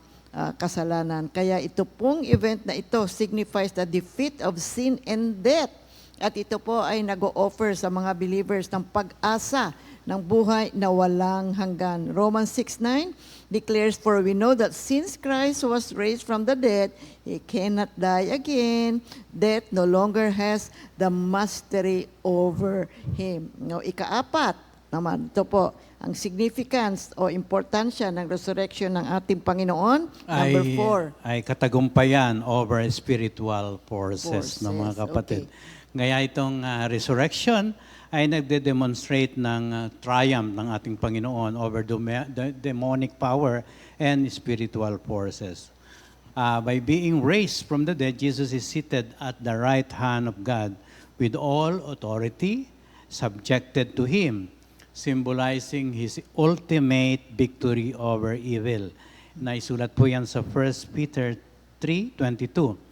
kasalanan. Kaya ito pong event na ito signifies the defeat of sin and death. At ito po ay nag-o-offer sa mga believers ng pag-asa ng buhay na walang hanggan. Romans 6:9 declares, "For we know that since Christ was raised from the dead, He cannot die again. Death no longer has the mastery over Him." No, ikaapat naman, ito po, ang significance o importansya ng resurrection ng ating Panginoon. Number 4. Ay katagumpayan over spiritual forces, ng mga kapatid. Okay. Ngaya itong resurrection ay nagde-demonstrate ng triumph ng ating Panginoon over demonic power and spiritual forces. By being raised from the dead, Jesus is seated at the right hand of God with all authority subjected to Him, symbolizing His ultimate victory over evil. Naisulat po yan sa 1 Peter 3:22.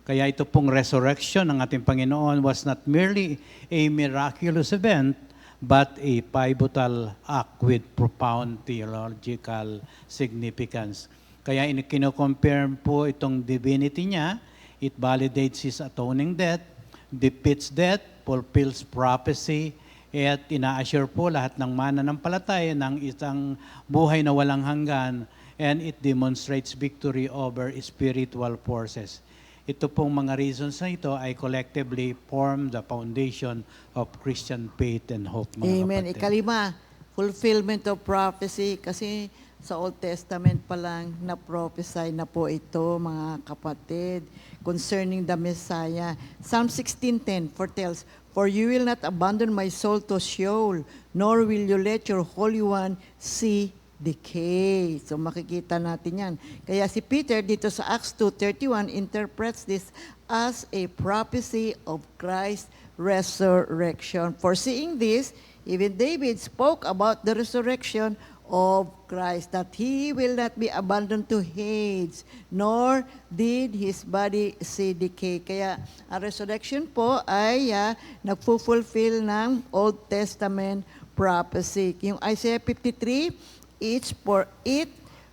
Kaya ito pong resurrection ng ating Panginoon was not merely a miraculous event, but a pivotal act with profound theological significance. Kaya kino-compare po itong divinity niya. It validates His atoning death, defeats death, fulfills prophecy, at ina-assure po lahat ng mananampalataya ng isang buhay na walang hanggan, and it demonstrates victory over spiritual forces. Ito pong mga reasons na ito ay collectively form the foundation of Christian faith and hope, mga Amen. kapatid. Ikalima, fulfillment of prophecy. Kasi sa Old Testament pa lang na-prophesy na po ito, mga kapatid, concerning the Messiah. Psalm 16:10 foretells, "For you will not abandon my soul to Sheol, nor will you let your Holy One see decay." So makikita natin yan. Kaya si Peter dito sa Acts 2:31 interprets this as a prophecy of Christ's resurrection. Foreseeing this, even David spoke about the resurrection of Christ, that He will not be abandoned to Hades, nor did His body see decay. Kaya ang resurrection po ay nagfulfill ng Old Testament prophecy. Yung Isaiah 53, it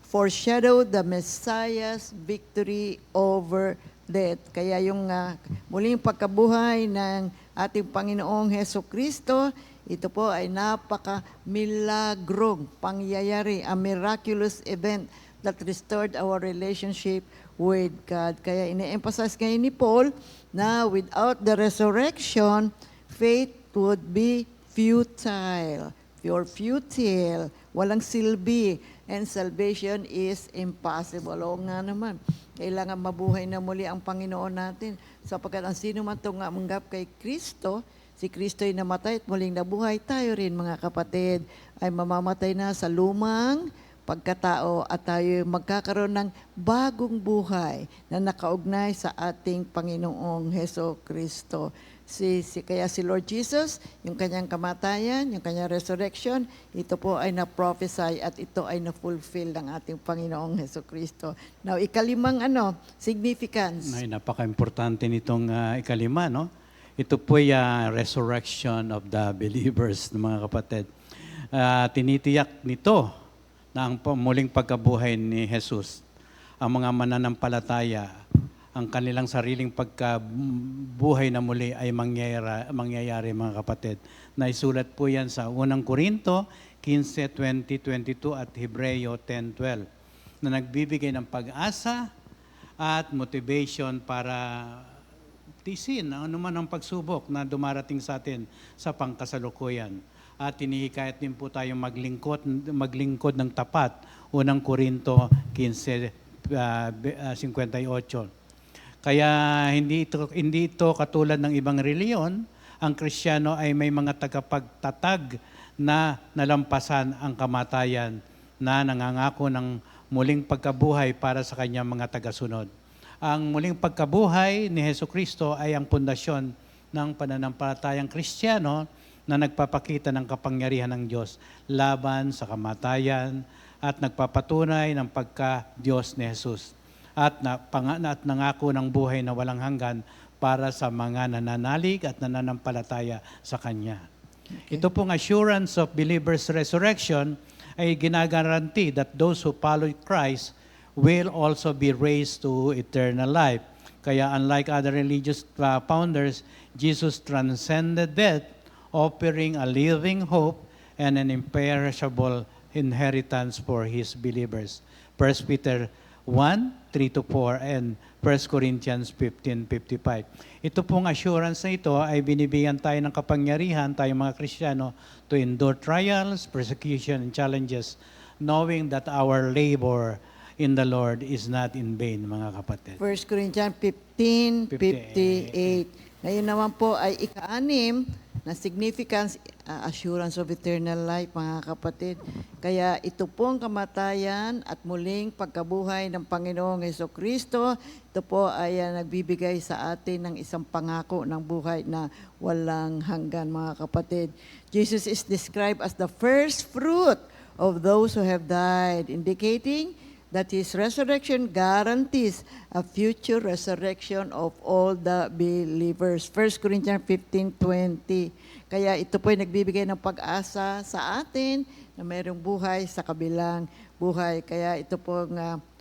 foreshadowed the Messiah's victory over death. Kaya yung muling pagkabuhay ng ating Panginoong Heso Kristo, ito po ay napaka-milagrong pangyayari, a miraculous event that restored our relationship with God. Kaya ine-emphasize ngayon ni Paul na without the resurrection, faith would be futile. Pure futile, walang silbi, and salvation is impossible. Oo nga naman, kailangan mabuhay na muli ang Panginoon natin, sapagkat ang sino man tumanggap kay Kristo, si Kristo ay namatay at muling nabuhay, tayo rin mga kapatid ay mamamatay na sa lumang pagkatao at tayo magkakaroon ng bagong buhay na nakaugnay sa ating Panginoong Heso Kristo. Kaya si Lord Jesus, yung kanyang kamatayan, yung kanyang resurrection, ito po ay na-prophesy at ito ay na-fulfill ng ating Panginoong Heso Kristo. Now, ikalimang significance. Ay, napaka-importante nitong ikalima, no? Ito po ay resurrection of the believers, mga kapatid. Tinitiyak nito na ang muling pagkabuhay ni Jesus, ang mga mananampalataya, ang kanilang sariling pagkabuhay na muli ay mangyayari, mga kapatid. Naisulat po yan sa 1 Corinto 15:20, 22 at Hebreo 10:12 na nagbibigay ng pag-asa at motivation para tisin ano man ang pagsubok na dumarating sa atin sa pangkasalukuyan. At tinihikayat din po tayong maglingkod ng tapat. 1 Corinto 15:58. Kaya hindi ito katulad ng ibang reliyon. Ang Kristiyano ay may mga tagapagtatag na nalampasan ang kamatayan, na nangangako ng muling pagkabuhay para sa kanyang mga tagasunod. Ang muling pagkabuhay ni Jesucristo ay ang pundasyon ng pananampalatayang Kristiyano na nagpapakita ng kapangyarihan ng Diyos laban sa kamatayan at nagpapatunay ng pagka-Diyos ni Jesus at nangako ng buhay na walang hanggan para sa mga nananalig at nananampalataya sa Kanya. Okay. Ito pong assurance of believers' resurrection ay ginagaranti that those who follow Christ will also be raised to eternal life. Kaya unlike other religious founders, Jesus transcended death, offering a living hope and an imperishable inheritance for His believers. 1 Peter 1:3-4 and 1 Corinthians 15:55. Ito pong assurance na ito ay binibigyan tayo ng kapangyarihan, tayong mga Kristiyano, to endure trials, persecution, and challenges, knowing that our labor in the Lord is not in vain, mga kapatid. 1 Corinthians 15:58. Ngayon naman po ay ika-6 na significance, assurance of eternal life, mga kapatid. Kaya ito pong kamatayan at muling pagkabuhay ng Panginoong Jesucristo, ito po ay nagbibigay sa atin ng isang pangako ng buhay na walang hanggan, mga kapatid. Jesus is described as the first fruit of those who have died, indicating that His resurrection guarantees a future resurrection of all the believers. 1 Corinthians 15:20. Kaya ito po ay nagbibigay ng pag-asa sa atin na mayroong buhay sa kabilang buhay. Kaya ito pong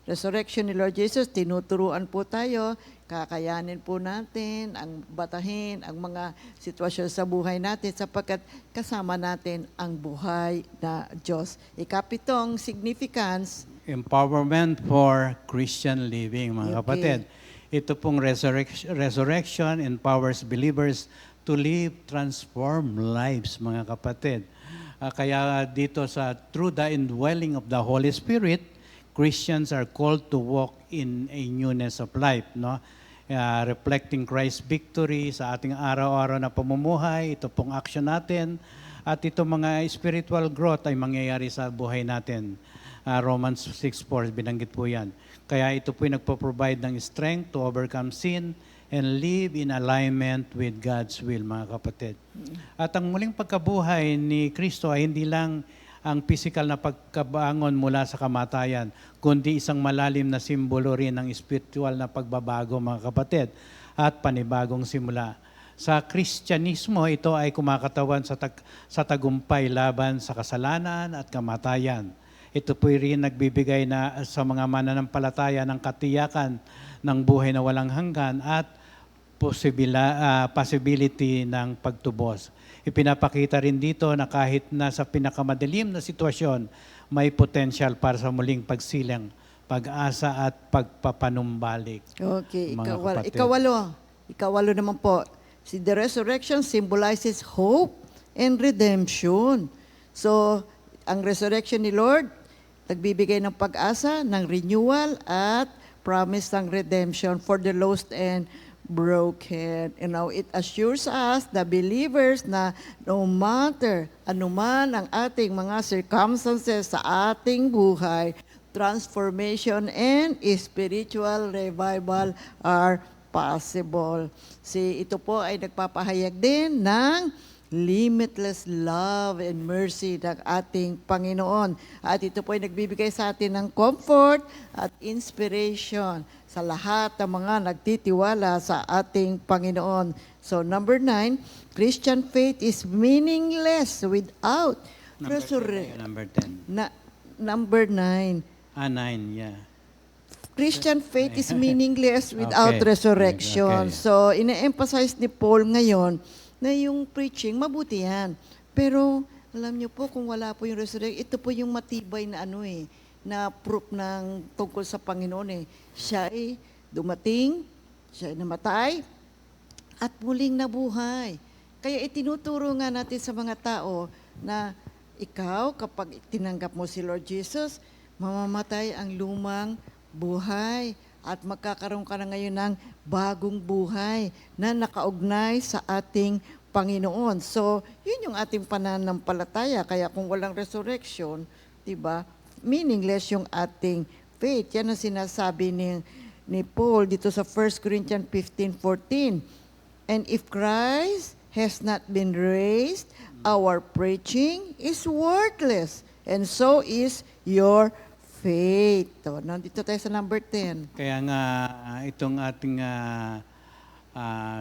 resurrection ni Lord Jesus, tinuturuan po tayo, kakayanin po natin ang batahin, ang mga sitwasyon sa buhay natin sapagkat kasama natin ang buhay na Diyos. Ikapitong significance, Empowerment for Christian living, mga Okay. kapatid. Ito pong resurrection empowers believers to live transformed lives, mga kapatid. Kaya dito through the indwelling of the Holy Spirit, Christians are called to walk in a newness of life, no? Reflecting Christ's victory sa ating araw-araw na pamumuhay, ito pong action natin, at ito mga spiritual growth ay mangyayari sa buhay natin. Romans 6:4, binanggit po yan. Kaya ito po yung nagpo-provide ng strength to overcome sin and live in alignment with God's will, mga kapatid. At ang muling pagkabuhay ni Kristo ay hindi lang ang physical na pagkabangon mula sa kamatayan, kundi isang malalim na simbolo rin ng spiritual na pagbabago, mga kapatid, at panibagong simula. Sa Kristyanismo, ito ay kumakatawan sa tagumpay laban sa kasalanan at kamatayan. Ito po rin nagbibigay na sa mga mananampalataya ng katiyakan ng buhay na walang hanggan at possibility ng pagtubos. Ipinapakita rin dito na kahit nasa pinakamadilim na sitwasyon, may potential para sa muling pagsilang, pag-asa at pagpapanumbalik. okay, Mga kapatid. ikawalo naman po. The resurrection symbolizes hope and redemption. So, ang resurrection ni Lord, nagbibigay ng pag-asa, ng renewal, at promise ng redemption for the lost and broken. It assures us, the believers, na no matter anuman ang ating mga circumstances sa ating buhay, transformation and spiritual revival are possible. Ito po ay nagpapahayag din ng limitless love and mercy ng ating Panginoon. At ito po ay nagbibigay sa atin ng comfort at inspiration sa lahat ng mga nagtitiwala sa ating Panginoon. So number 9, Christian faith is meaningless without resurrection. Number 10. Number 9. 9, yeah. Christian faith is meaningless without Okay. resurrection. Okay. So, ine-emphasize ni Paul ngayon na yung preaching, mabuti yan. Pero, alam niyo po, kung wala po yung resurrection, ito po yung matibay na na proof ng tungkol sa Panginoon Siya ay dumating, siya ay namatay, at muling nabuhay. Kaya itinuturo nga natin sa mga tao na ikaw, kapag tinanggap mo si Lord Jesus, mamamatay ang lumang buhay at magkakaroon ka na ngayon ng bagong buhay na nakaugnay sa ating Panginoon. So, yun yung ating pananampalataya. Kaya kung walang resurrection, diba, meaningless yung ating faith. Yan ang sinasabi ni Paul dito sa 1 Corinthians 15:14. And if Christ has not been raised, our preaching is worthless, and so is your faith. Nandito tayo sa number 10. Kaya nga, itong ating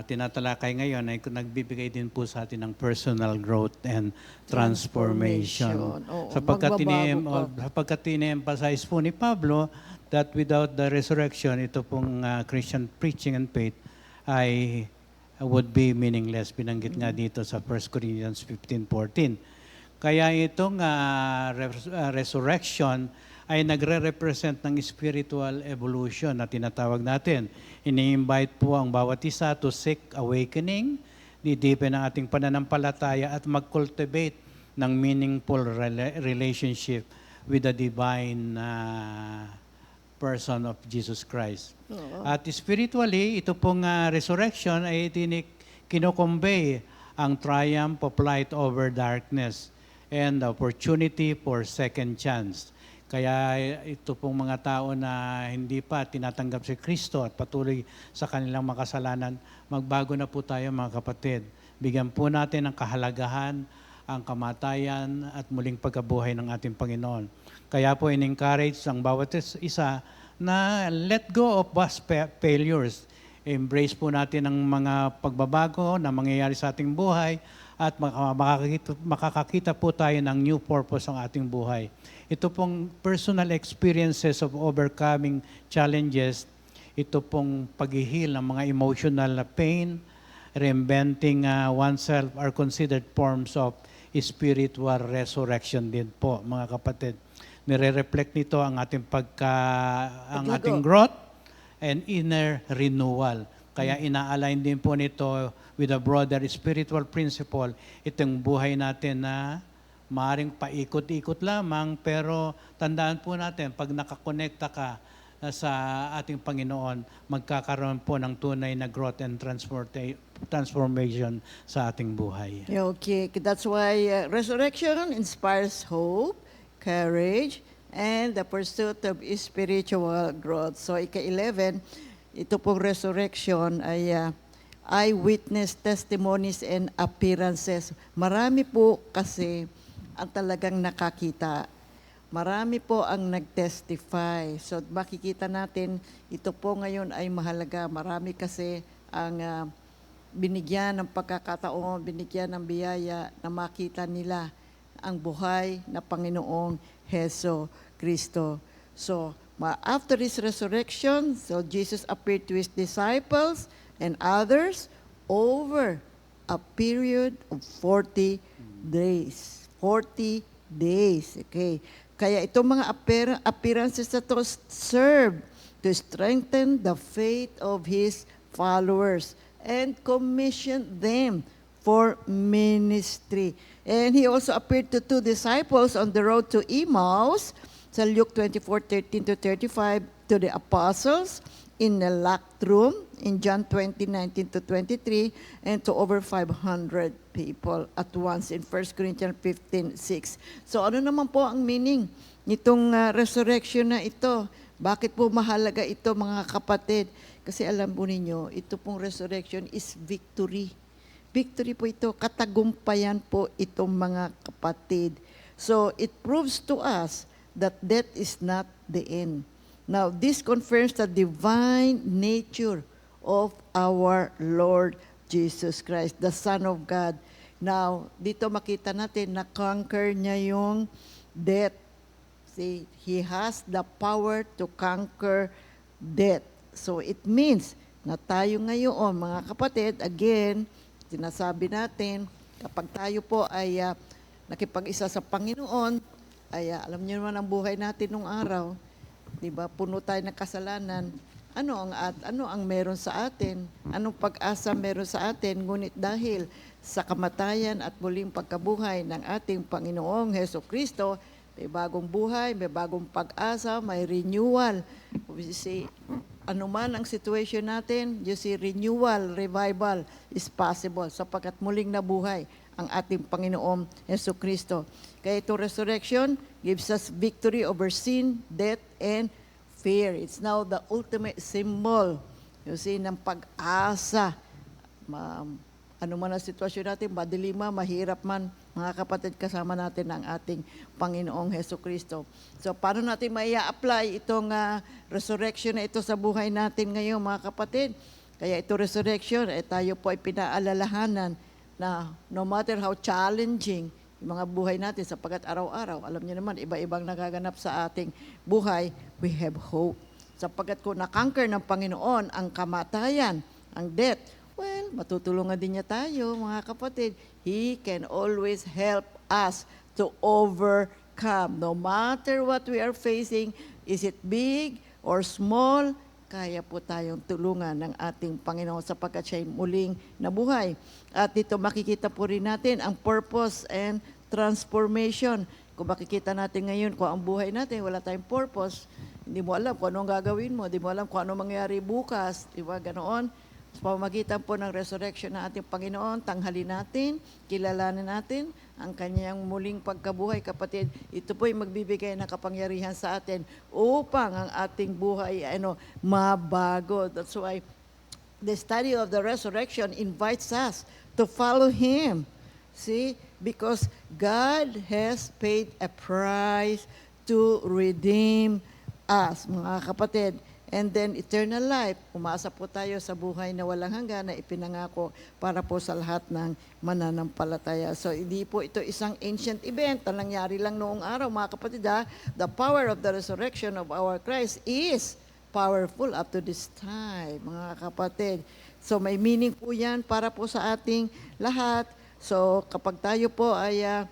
tinatalakay ngayon ay nagbibigay din po sa atin ng personal growth and transformation. Oo, Sapagkat magbabago ka. sapagkat ine-emphasize po ni Pablo that without the resurrection, ito pong Christian preaching and faith ay would be meaningless. Binanggit nga dito sa 1 Corinthians 15:14. Kaya itong resurrection ay nagre-represent ng spiritual evolution na tinatawag natin. Ini-invite po ang bawat isa to seek awakening, di-deepen ang ating pananampalataya at mag-cultivate ng meaningful relationship with the divine person of Jesus Christ. At spiritually, ito pong resurrection ay kino-convey ang triumph of light over darkness and the opportunity for second chance. Kaya ito pong mga tao na hindi pa tinatanggap si Kristo at patuloy sa kanilang makasalanan, magbago na po tayo, mga kapatid. Bigyan po natin ng kahalagahan ang kamatayan at muling pagkabuhay ng ating Panginoon. Kaya po in-encourage ang bawat isa na let go of past failures. Embrace po natin ang mga pagbabago na mangyayari sa ating buhay at makakakita po tayo ng new purpose ang ating buhay. Ito pong personal experiences of overcoming challenges, ito pong paghihil ng mga emotional na pain, reinventing oneself are considered forms of spiritual resurrection din po, mga kapatid. Nire-reflect nito ang ating ang ating growth and inner renewal. Kaya ina-align din po nito with a broader spiritual principle, itong buhay natin na maaring paikot-ikot lamang, pero tandaan po natin, pag nakakonekta ka sa ating Panginoon, magkakaroon po ng tunay na growth and transformation sa ating buhay. Okay, that's why resurrection inspires hope, courage, and the pursuit of spiritual growth. So, ika-11, ito pong resurrection ay eyewitness testimonies and appearances. Marami po kasi ang talagang nakakita. Marami po ang nag-testify. So, makikita natin, ito po ngayon ay mahalaga. Marami kasi ang binigyan ng pagkakataon, binigyan ng biyaya na makita nila ang buhay na Panginoong Heso Kristo. So, after His resurrection, so Jesus appeared to His disciples and others over a period of 40 days. 40 days, okay. Kaya itong mga appearances na to serve to strengthen the faith of His followers and commission them for ministry. And He also appeared to 2 disciples on the road to Emmaus, sa Luke 24:13-35, to the apostles in the locked room, in John 20:19-23, and to over 500 people at once in 1 Corinthians 15:6. So ano naman po ang meaning nitong resurrection na ito? Bakit po mahalaga ito, mga kapatid? Kasi alam po ninyo, ito pong resurrection is victory. Victory po ito, katagumpayan po itong mga kapatid. So it proves to us that death is not the end. Now, this confirms the divine nature of our Lord Jesus Christ, the Son of God. Now, dito makita natin na conquer niya yung death. See, He has the power to conquer death. So, it means na tayo ngayon, mga kapatid, again, sinasabi natin, kapag tayo po ay nakipag-isa sa Panginoon, ay alam niyo naman ang buhay natin nung araw, 'di ba? Puno tayo ng kasalanan. Ano ang meron sa atin? Anong pag-asa meron sa atin? Ngunit dahil sa kamatayan at muling pagkabuhay ng ating Panginoong Heso Kristo, may bagong buhay, may bagong pag-asa, may renewal. We see, anuman ang situation natin, you see, renewal, revival is possible sapagkat muling nabuhay ang ating Panginoong Heso Kristo. Kaya itong resurrection gives us victory over sin, death, and fear. It's now the ultimate symbol, you see, ng pag-asa. Ano man ang sitwasyon natin, madilima, mahirap man, mga kapatid, kasama natin ang ating Panginoong Heso Kristo. So, paano natin maia-apply itong resurrection na ito sa buhay natin ngayon, mga kapatid? Kaya ito resurrection, tayo po ay pinaalalahanan na no matter how challenging yung mga buhay natin sapagkat araw-araw, alam niyo naman, iba-ibang nagaganap sa ating buhay, we have hope. Sapagkat kung na-conquer ng Panginoon ang kamatayan, ang death, well, matutulungan din niya tayo, mga kapatid. He can always help us to overcome. No matter what we are facing, is it big or small, kaya po tayong tulungan ng ating Panginoon sapagkat siya'y muling nabuhay. At dito makikita po rin natin ang purpose and transformation. Kung makikita natin ngayon, kung ang buhay natin, wala tayong purpose, hindi mo alam kung anong gagawin mo, hindi mo alam kung anong mangyayari bukas, di ba, ganoon. Sa pamamagitan po ng resurrection ng ating Panginoon, tanghalin natin, kilalanin natin ang kanyang muling pagkabuhay, kapatid. Ito po ay magbibigay ng kapangyarihan sa atin upang ang ating buhay mabago. That's why the study of the resurrection invites us to follow Him. See? Because God has paid a price to redeem us, mga kapatid. And then eternal life, umasa po tayo sa buhay na walang hanggan na ipinangako para po sa lahat ng mananampalataya. So hindi po ito isang ancient event na nangyari lang noong araw, mga kapatid. The power of the resurrection of our Christ is powerful up to this time, mga kapatid. So may meaning po yan para po sa ating lahat. So kapag tayo po ay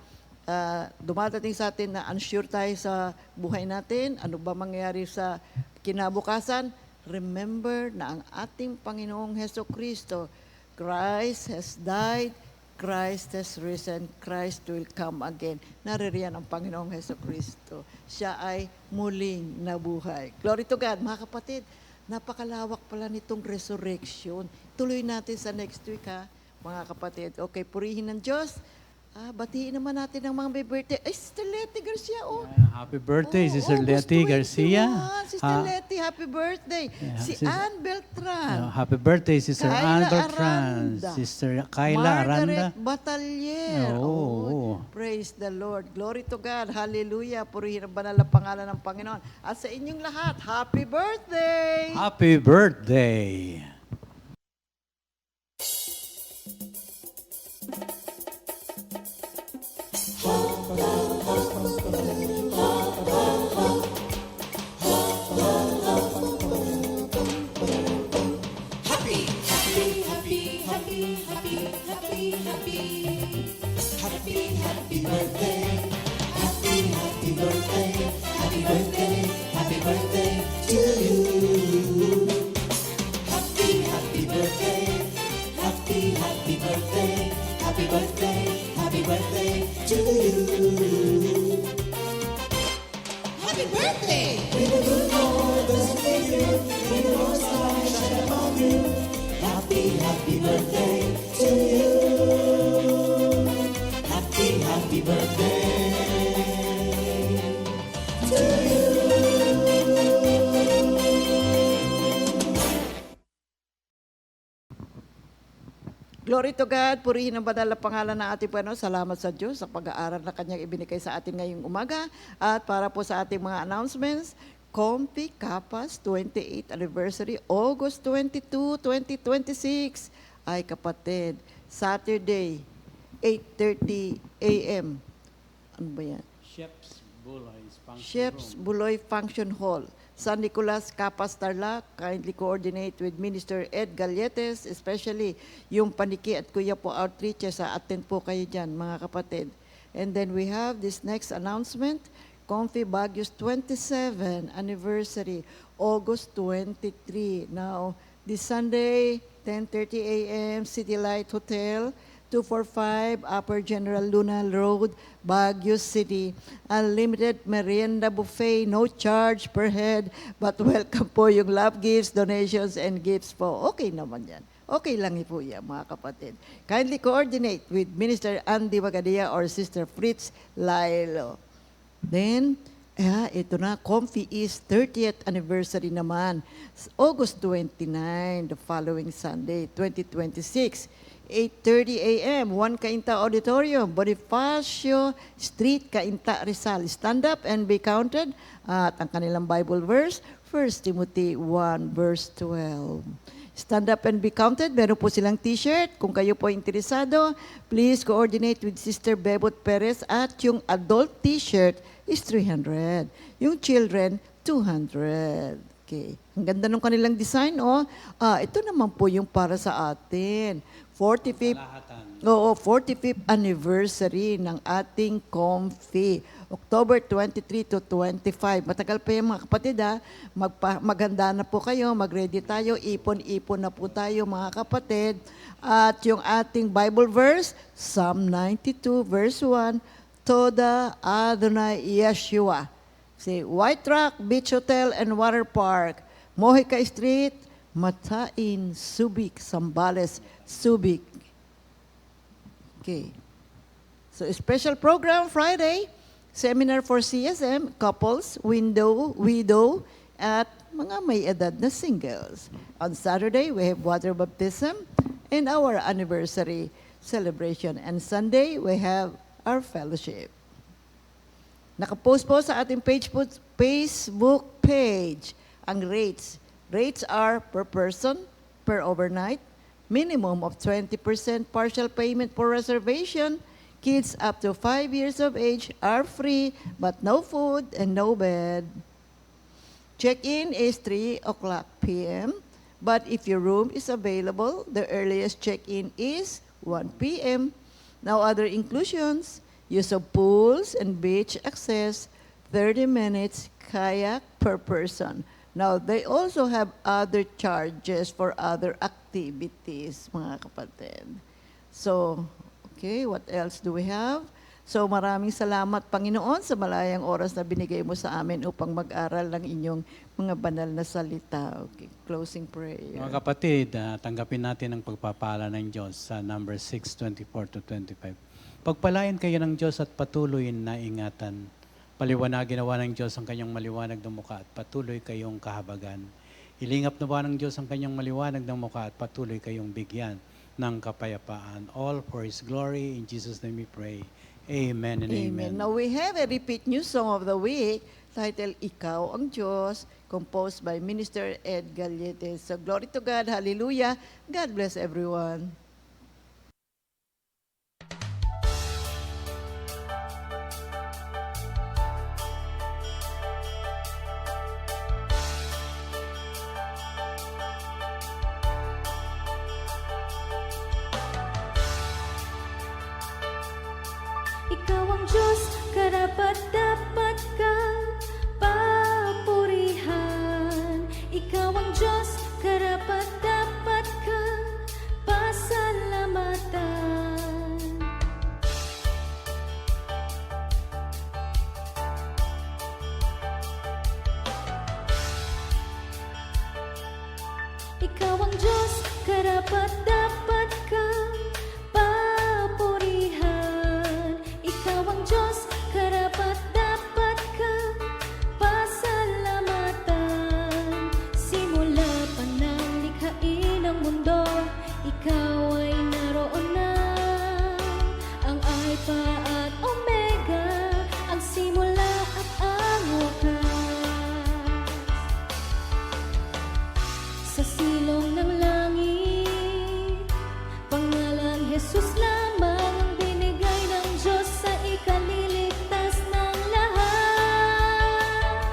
dumadating sa atin na unsure tayo sa buhay natin, ano ba mangyayari sa kinabukasan, remember na ang ating Panginoong Hesukristo, Christ has died, Christ has risen, Christ will come again. Naririyan ang Panginoong Hesukristo. Siya ay muling nabuhay. Glory to God, mga kapatid. Napakalawak pala nitong resurrection. Tuloy natin sa next week, mga kapatid. Okay, purihin ng Diyos. Batiin naman natin ang mga may birthday. Ay, Sister Letty Garcia, Happy birthday, Oh, Sister August Letty Garcia. 21. Sister Letty, happy birthday. Yeah, Si sis- Ann Beltran. Happy birthday, Sister Kyla Ann Beltran. Aranda. Sister Kyla Aranda. Margaret Batalier. Oo. Praise the Lord. Glory to God. Hallelujah. Purihin ang banal na pangalan ng Panginoon. At sa inyong lahat, happy birthday! Happy birthday. Glory to God, purihin ang banal na pangalan ng ating Panginoon. Salamat sa Diyos sa pag-aaral na Kanyang ibinigay sa atin ngayong umaga. At para po sa ating mga announcements, Comfy Kapas 28th Anniversary, August 22, 2026. Ay kapatid, Saturday, 8:30 a.m. Ano ba yan? Sheps Buloy Function Hall. San Nicolas, Capas, Tarlac, kindly coordinate with Minister Ed Galletes, especially yung Paniki at Kuya po outreaches, attend po kayo dyan, mga kapatid. And then we have this next announcement, Comfy Baguio's 27th anniversary, August 23. Now, this Sunday, 10:30 a.m., City Light Hotel, 245 Upper General Luna Road, Baguio City. Unlimited merienda buffet, no charge per head, but welcome po yung love gifts, donations, and gifts po. Okay naman yan. Okay lang po yan, mga kapatid. Kindly coordinate with Minister Andy Magadia or Sister Fritz Lailo. Then, ito na, Comfy East 30th anniversary naman. August 29, the following Sunday, 2026. 8:30 a.m., 1 Cainta Auditorium, Bonifacio Street, Cainta, Rizal. Stand up and be counted. At ang kanilang Bible verse, 1 Timothy 1 verse 12. Stand up and be counted. Meron po silang t-shirt. Kung kayo po interesado, please coordinate with Sister Bebot Perez at yung adult t-shirt is 300. Yung children, 200. Okay. Ang ganda ng kanilang design, ito naman po yung para sa atin. 45th anniversary ng ating Comfy. October 23 to 25. Matagal pa yung mga kapatid, maghanda na po kayo, mag-ready tayo, ipon-ipon na po tayo mga kapatid. At yung ating Bible verse, Psalm 92 verse 1, Toda Adonai Yeshua. See, White Rock Beach Hotel and Water Park, Mojica Street, Matain, Subic, Zambales, Subic. Okay. So, special program Friday, seminar for CSM, couples, widow, at mga may edad na singles. On Saturday, we have water baptism and our anniversary celebration. And Sunday, we have our fellowship. Nakapost po sa ating Facebook page ang rates. Rates are per person, per overnight, minimum of 20% partial payment for reservation. Kids up to 5 years of age are free, but no food and no bed. Check-in is 3 o'clock p.m., but if your room is available, the earliest check-in is 1 p.m. Now other inclusions, use of pools and beach access, 30 minutes kayak per person. Now, they also have other charges for other activities, mga kapatid. So, okay, what else do we have? So, maraming salamat, Panginoon, sa malayang oras na binigay mo sa amin upang mag-aral ng inyong mga banal na salita. Okay, closing prayer. Mga kapatid, tanggapin natin ang pagpapala ng Diyos sa number 6:24-25. Pagpalain kayo ng Diyos at patuloy na ingatan. Paliwanagin nawa ng Diyos ang kanyang maliwanag na mukha at patuloy kayong kahabagan. Ilingap nawa ng Diyos ang kanyang maliwanag na mukha at patuloy kayong bigyan ng kapayapaan. All for His glory. In Jesus' name we pray. Amen and amen. Now we have a repeat new song of the week titled Ikaw ang Diyos, composed by Minister Ed Gallete. So glory to God. Hallelujah. God bless everyone. Ikaw ang Diyos, karapat-dapat kang papurihan. Ikaw ang Diyos, karapat-dapat kang pasalamatan. Ikaw ang Diyos, karapat-dapat kang papurihan. Ikaw ang Diyos, karapat-dapat kang pasalamatan. Simula pa ng likhain ng mundo, ikaw ay naroon na. Ang Alpha at Omega, ang simula at ang wakas. Sa silong ng langit, pangalan Jesus lamang ang binigay ng Diyos sa ikaliligtas ng lahat.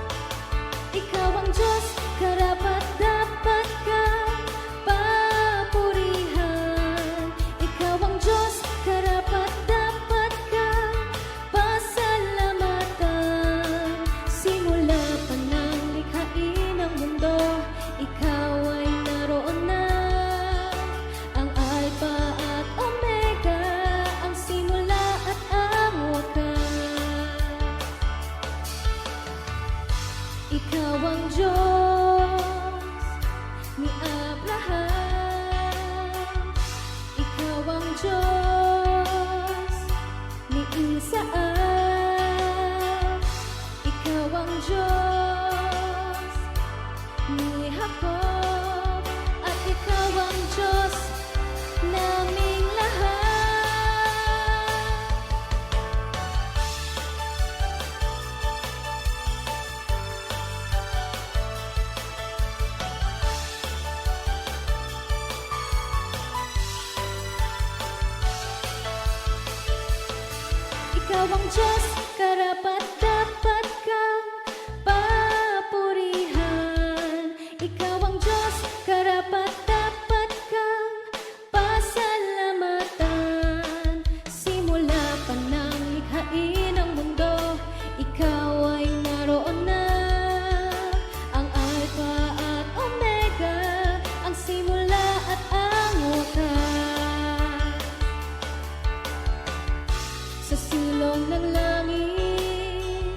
Ikaw ang Diyos, karapat-dapat kang papurihan. Ikaw ang Diyos, karapat-dapat kang pasalamatan. Simula pa ng likhain ng mundo, ikaw ay naroon na. Ang Alpha at Omega, ang simula at ang wakas. Ikaw ang Diyos ni Abraham. Ikaw ang Diyos ni Isaac. Ikaw ang Diyos ni Jacob, at ikaw ang Diyos naming lahat. Ikaw ang Diyos, karapat-dapat kang papurihan. Ikaw ang Diyos, karapat-dapat kang pasalamatan. Simula pa ng likhain ng mundo, ikaw ay naroon na. Ang Alpha at Omega, ang simula at ang wakas. Sa silong ng langit,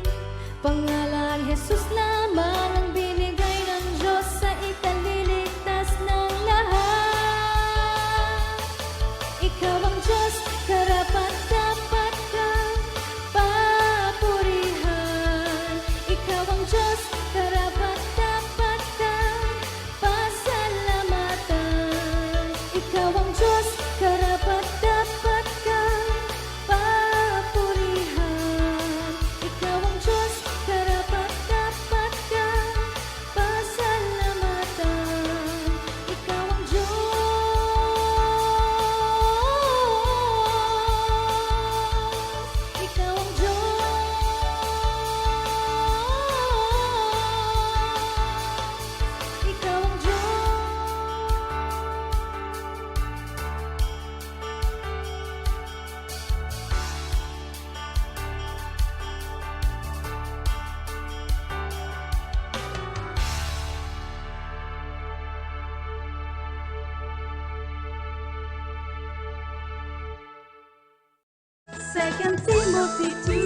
2 Timothy 2